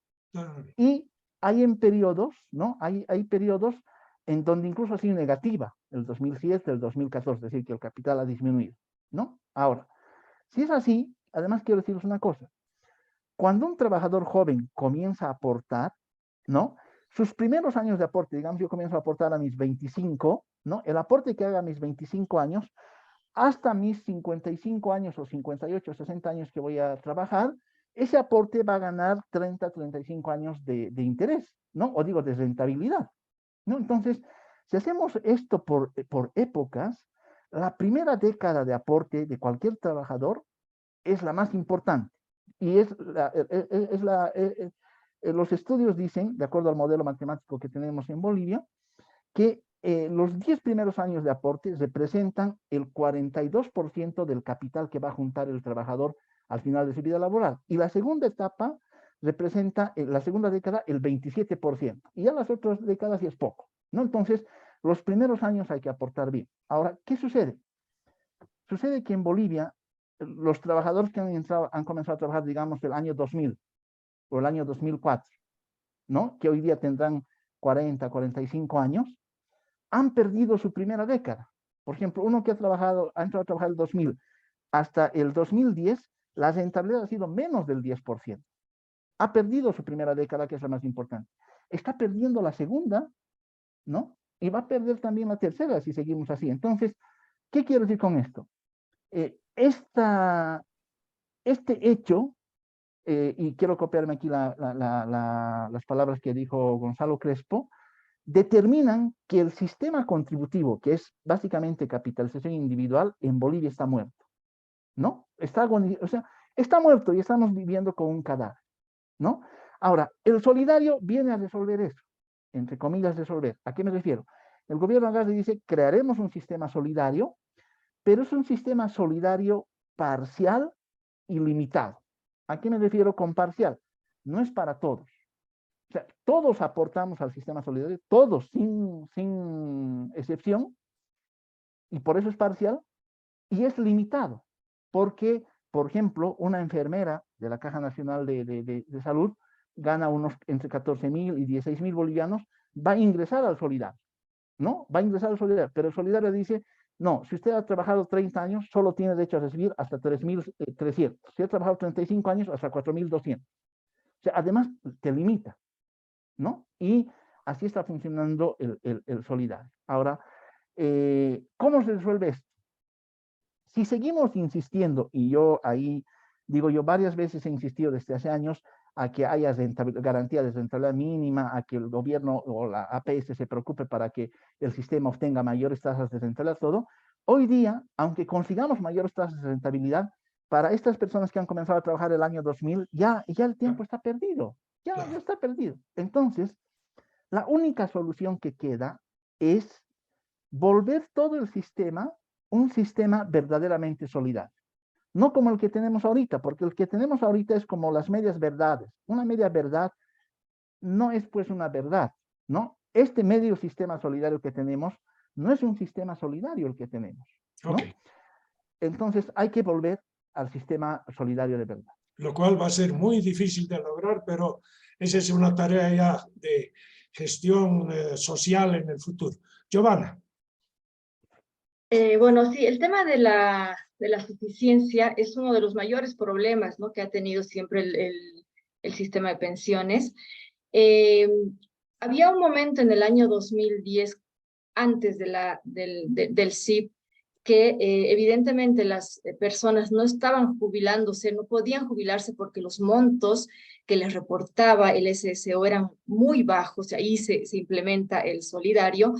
Y hay en periodos, ¿no? Hay periodos en donde incluso ha sido negativa, el 2007, el 2014, es decir, que el capital ha disminuido, ¿no? Ahora, si es así, además quiero deciros una cosa. Cuando un trabajador joven comienza a aportar, ¿no? Sus primeros años de aporte, digamos, yo comienzo a aportar a mis 25, ¿no? El aporte que haga a mis 25 años, hasta mis 55 años o 58, 60 años que voy a trabajar, ese aporte va a ganar 30, 35 años de interés, ¿no? O digo, de rentabilidad, ¿no? Entonces, si hacemos esto por épocas, la primera década de aporte de cualquier trabajador es la más importante. Y los estudios dicen, de acuerdo al modelo matemático que tenemos en Bolivia, que los 10 primeros años de aporte representan el 42% del capital que va a juntar el trabajador al final de su vida laboral. Y la segunda etapa representa, la segunda década, el 27%. Y ya las otras décadas ya es poco, ¿no? Entonces, los primeros años hay que aportar bien. Ahora, ¿qué sucede? Sucede que en Bolivia, los trabajadores que han comenzado a trabajar, digamos, el año 2000 o el año 2004, ¿no? Que hoy día tendrán 40, 45 años, han perdido su primera década. Por ejemplo, uno que ha entrado a trabajar el 2000 hasta el 2010, la rentabilidad ha sido menos del 10%. Ha perdido su primera década, que es la más importante. Está perdiendo la segunda, ¿no? Y va a perder también la tercera si seguimos así. Entonces, ¿qué quiero decir con esto? Este hecho, y quiero copiarme aquí las palabras que dijo Gonzalo Crespo, determinan que el sistema contributivo, que es básicamente capitalización individual, en Bolivia está muerto, ¿no? Está muerto y estamos viviendo con un cadáver, ¿no? Ahora, el solidario viene a resolver eso, entre comillas resolver. ¿A qué me refiero? El gobierno agarra y dice, crearemos un sistema solidario, pero es un sistema solidario parcial y limitado. ¿A qué me refiero con parcial? No es para todos. O sea, todos aportamos al sistema solidario, todos, sin excepción, y por eso es parcial, y es limitado, porque, por ejemplo, una enfermera de la Caja Nacional de Salud gana entre 14.000 y 16.000 bolivianos, va a ingresar al solidario, ¿no? Va a ingresar al solidario, pero el solidario dice, no, si usted ha trabajado 30 años, solo tiene derecho a recibir hasta 3.300. Si ha trabajado 35 años, hasta 4.200. O sea, además, te limita, ¿no? Y así está funcionando el solidario. Ahora, ¿cómo se resuelve esto? Si seguimos insistiendo, y yo ahí digo, yo varias veces he insistido desde hace años a que haya garantía de rentabilidad mínima, a que el gobierno o la APS se preocupe para que el sistema obtenga mayores tasas de rentabilidad, todo. Hoy día, aunque consigamos mayores tasas de rentabilidad, para estas personas que han comenzado a trabajar el año 2000, ya el tiempo está perdido, ya está perdido. Entonces, la única solución que queda es volver todo el sistema un sistema verdaderamente solidario. No como el que tenemos ahorita, porque el que tenemos ahorita es como las medias verdades. Una media verdad no es pues una verdad, ¿no? Este medio sistema solidario que tenemos no es un sistema solidario el que tenemos, ¿no? Okay. Entonces hay que volver al sistema solidario de verdad. Lo cual va a ser muy difícil de lograr, pero esa es una tarea ya de gestión social en el futuro. Giovanna. Bueno, sí, el tema de la suficiencia es uno de los mayores problemas, ¿no?, que ha tenido siempre el sistema de pensiones. Había un momento en el año 2010, antes del SIP, que evidentemente las personas no estaban jubilándose, no podían jubilarse porque los montos que les reportaba el SSO eran muy bajos, y ahí se implementa el solidario.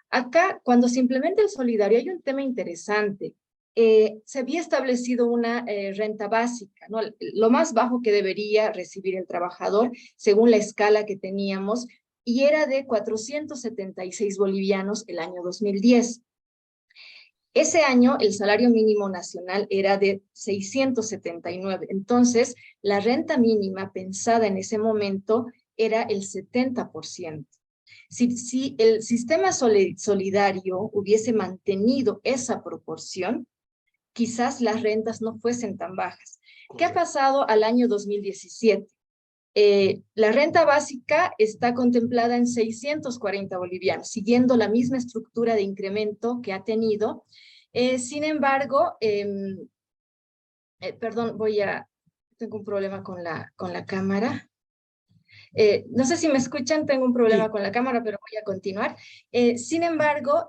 Acá, cuando se implementa el solidario, hay un tema interesante. Se había establecido una renta básica, ¿no?, lo más bajo que debería recibir el trabajador según la escala que teníamos, y era de 476 bolivianos el año 2010. Ese año el salario mínimo nacional era de 679. Entonces, la renta mínima pensada en ese momento era el 70%. Si el sistema solidario hubiese mantenido esa proporción, quizás las rentas no fuesen tan bajas. ¿Qué ha pasado al año 2017? La renta básica está contemplada en 640 bolivianos, siguiendo la misma estructura de incremento que ha tenido. Sin embargo, perdón, tengo un problema con la cámara. No sé si me escuchan, tengo un problema con la cámara, pero voy a continuar. Sin embargo,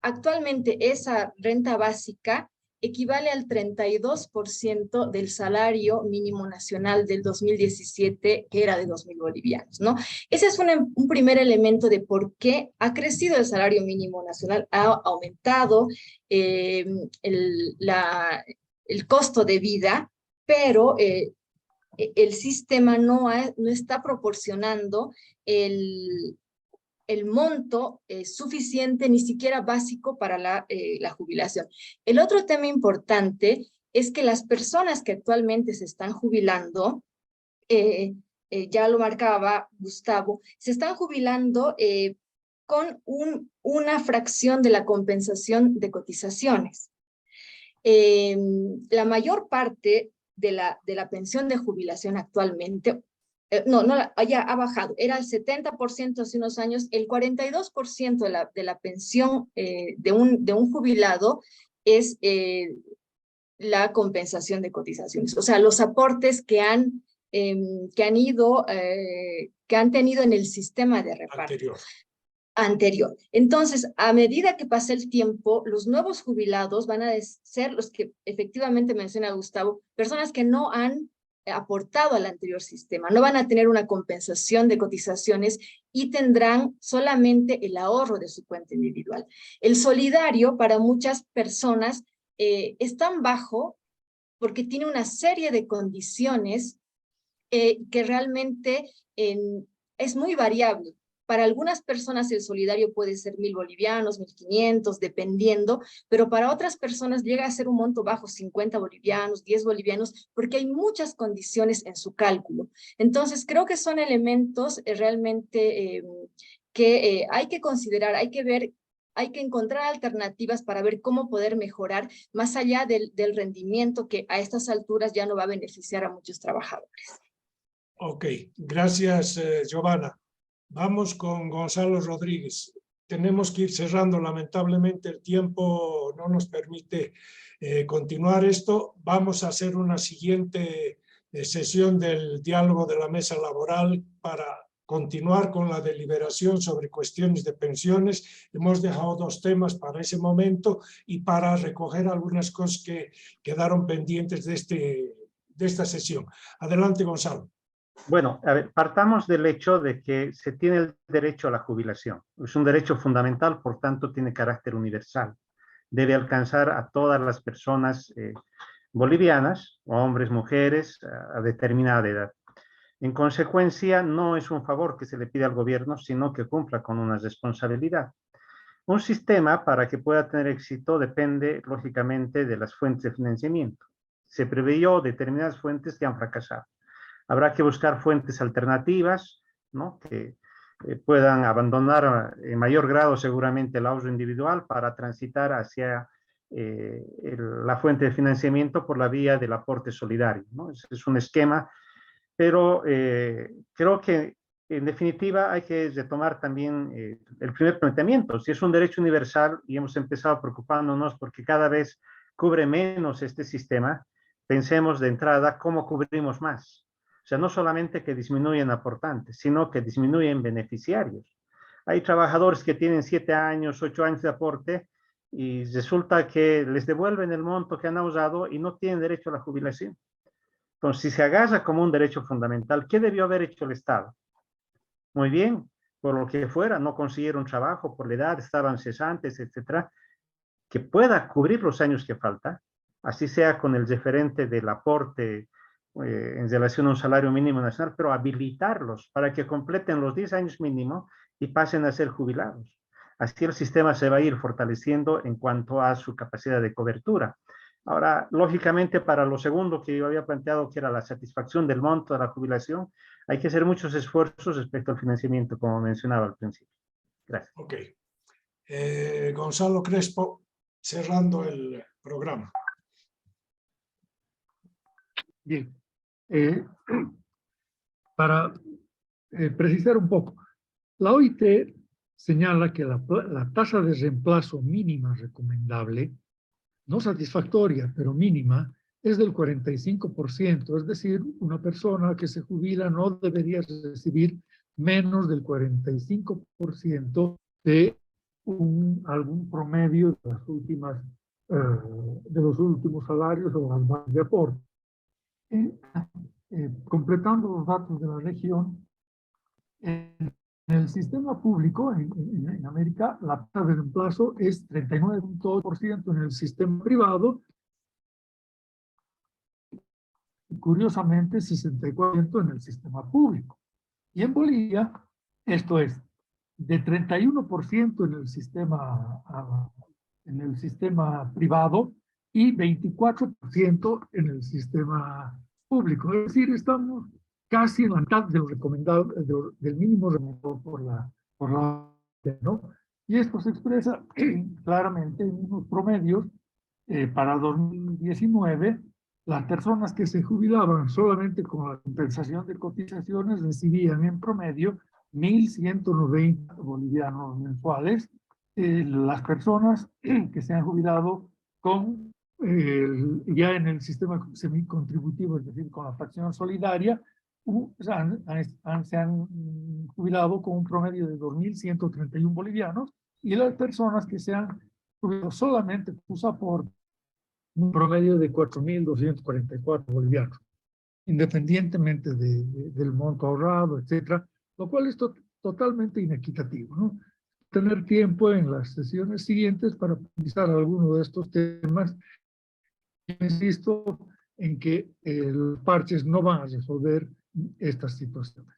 actualmente esa renta básica equivale al 32% del salario mínimo nacional del 2017, que era de 2.000 bolivianos, ¿no? Ese es un primer elemento de por qué ha crecido el salario mínimo nacional, ha aumentado el costo de vida, pero el sistema no está proporcionando el monto suficiente, ni siquiera básico, para la jubilación. El otro tema importante es que las personas que actualmente se están jubilando, ya lo marcaba Gustavo, se están jubilando con una fracción de la compensación de cotizaciones. La mayor parte de la pensión de jubilación actualmente, ya ha bajado, era el 70% hace unos años, el 42% de la pensión de un jubilado es la compensación de cotizaciones, o sea, los aportes que han tenido en el sistema de reparto anterior. Entonces, a medida que pasa el tiempo, los nuevos jubilados van a ser los que efectivamente menciona Gustavo, personas que no han aportado al anterior sistema, no van a tener una compensación de cotizaciones y tendrán solamente el ahorro de su cuenta individual. El solidario para muchas personas es tan bajo porque tiene una serie de condiciones que realmente es muy variable. Para algunas personas el solidario puede ser 1.000 bolivianos, 1.500, dependiendo, pero para otras personas llega a ser un monto bajo, 50 bolivianos, 10 bolivianos, porque hay muchas condiciones en su cálculo. Entonces, creo que son elementos realmente que hay que considerar, hay que ver, hay que encontrar alternativas para ver cómo poder mejorar, más allá del rendimiento que a estas alturas ya no va a beneficiar a muchos trabajadores. Ok, gracias, Giovanna. Vamos con Gonzalo Rodríguez. Tenemos que ir cerrando, lamentablemente el tiempo no nos permite continuar esto. Vamos a hacer una siguiente sesión del diálogo de la mesa laboral para continuar con la deliberación sobre cuestiones de pensiones. Hemos dejado 2 temas para ese momento y para recoger algunas cosas que quedaron pendientes de esta sesión. Adelante, Gonzalo. Bueno, a ver, partamos del hecho de que se tiene el derecho a la jubilación. Es un derecho fundamental, por tanto tiene carácter universal. Debe alcanzar a todas las personas bolivianas, hombres, mujeres, a determinada edad. En consecuencia, no es un favor que se le pide al gobierno, sino que cumpla con una responsabilidad. Un sistema, para que pueda tener éxito, depende, lógicamente, de las fuentes de financiamiento. Se preveyó determinadas fuentes que han fracasado. Habrá que buscar fuentes alternativas, ¿no?, que puedan abandonar en mayor grado seguramente el ahorro individual para transitar hacia la fuente de financiamiento por la vía del aporte solidario, ¿no? Es un esquema, pero creo que En definitiva, hay que retomar también el primer planteamiento. Si es un derecho universal y hemos empezado preocupándonos porque cada vez cubre menos este sistema, pensemos de entrada cómo cubrimos más. O sea, no solamente que disminuyen aportantes, sino que disminuyen beneficiarios. Hay trabajadores que tienen 7 años, 8 años de aporte y resulta que les devuelven el monto que han usado y no tienen derecho a la jubilación. Entonces, si se agarra como un derecho fundamental, ¿qué debió haber hecho el Estado? Muy bien, por lo que fuera, no consiguieron trabajo por la edad, estaban cesantes, etcétera, que pueda cubrir los años que falta, así sea con el referente del aporte en relación a un salario mínimo nacional, pero habilitarlos para que completen los 10 años mínimo y pasen a ser jubilados. Así el sistema se va a ir fortaleciendo en cuanto a su capacidad de cobertura. Ahora, lógicamente, para lo segundo que yo había planteado, que era la satisfacción del monto de la jubilación, hay que hacer muchos esfuerzos respecto al financiamiento, como mencionaba al principio. Gracias. Ok. Gonzalo Crespo, cerrando el programa. Bien. Para precisar un poco, la OIT señala que la tasa de reemplazo mínima recomendable, no satisfactoria, pero mínima, es del 45%, es decir, una persona que se jubila no debería recibir menos del 45% de algún promedio de los últimos salarios o las bases de aporte. Completando los datos de la región, en el sistema público, en América, la tasa de reemplazo es 39.2%, en el sistema privado, curiosamente 64% en el sistema público. Y en Bolivia, esto es, de 31% en el sistema privado y 24% en el sistema público. Es decir, estamos casi en la mitad de lo recomendado, del mínimo recomendado por la ¿no? Y esto se expresa claramente en unos promedios. Para 2019, las personas que se jubilaban solamente con la compensación de cotizaciones recibían en promedio 1.190 bolivianos mensuales. Las personas que se han jubilado con ya en el sistema semicontributivo, es decir, con la fracción solidaria, se han jubilado con un promedio de 2.131 bolivianos, y las personas que se han jubilado solamente con sus aportes, un promedio de 4.244 bolivianos, independientemente del monto ahorrado, etcétera, lo cual es totalmente inequitativo, ¿no? Tener tiempo en las sesiones siguientes para profundizar alguno de estos temas. Insisto en que los parches no van a resolver estas situaciones.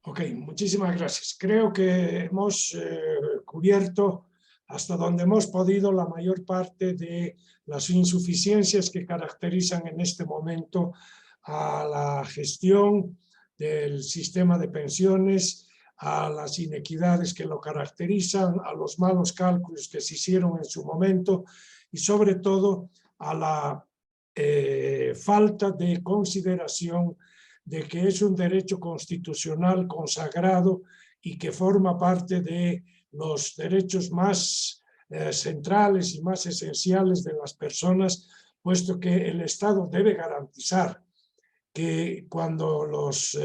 Ok, muchísimas gracias. Creo que hemos cubierto hasta donde hemos podido la mayor parte de las insuficiencias que caracterizan en este momento a la gestión del sistema de pensiones, a las inequidades que lo caracterizan, a los malos cálculos que se hicieron en su momento y sobre todo a la falta de consideración de que es un derecho constitucional consagrado y que forma parte de los derechos más centrales y más esenciales de las personas, puesto que el Estado debe garantizar que cuando los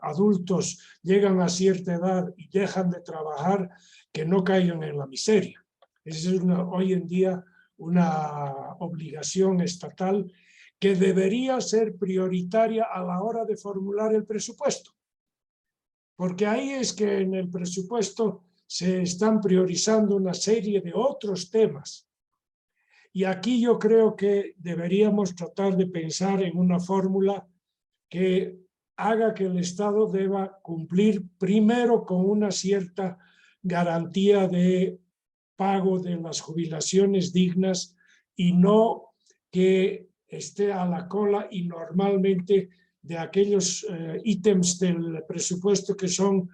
adultos llegan a cierta edad y dejan de trabajar, que no caigan en la miseria. Esa es hoy en día una obligación estatal que debería ser prioritaria a la hora de formular el presupuesto. Porque ahí es que en el presupuesto se están priorizando una serie de otros temas. Y aquí yo creo que deberíamos tratar de pensar en una fórmula que haga que el Estado deba cumplir primero con una cierta garantía de pago de las jubilaciones dignas y no que esté a la cola y normalmente de aquellos ítems del presupuesto que son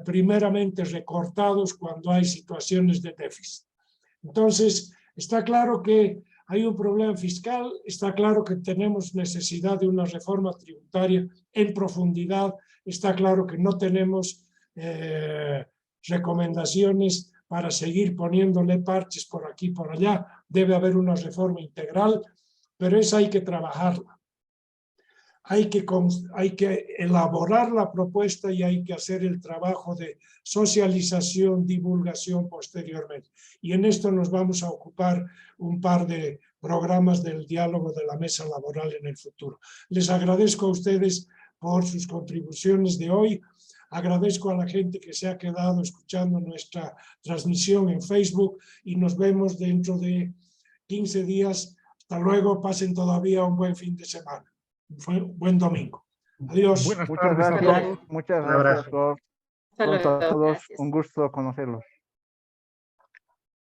primeramente recortados cuando hay situaciones de déficit. Entonces, está claro que Hay un problema fiscal, está claro que tenemos necesidad de una reforma tributaria en profundidad, está claro que no tenemos recomendaciones para seguir poniéndole parches por aquí y por allá, debe haber una reforma integral, pero esa hay que trabajarla. Hay que elaborar la propuesta y hay que hacer el trabajo de socialización, divulgación posteriormente. Y en esto nos vamos a ocupar un par de programas del diálogo de la mesa laboral en el futuro. Les agradezco a ustedes por sus contribuciones de hoy. Agradezco a la gente que se ha quedado escuchando nuestra transmisión en Facebook y nos vemos dentro de 15 días. Hasta luego, pasen todavía un buen fin de semana. Buen domingo. Adiós. Buenas Muchas tardes a gracias, todos. muchas Un abrazo. gracias por Hasta pronto a luego, todos. gracias. Un gusto conocerlos.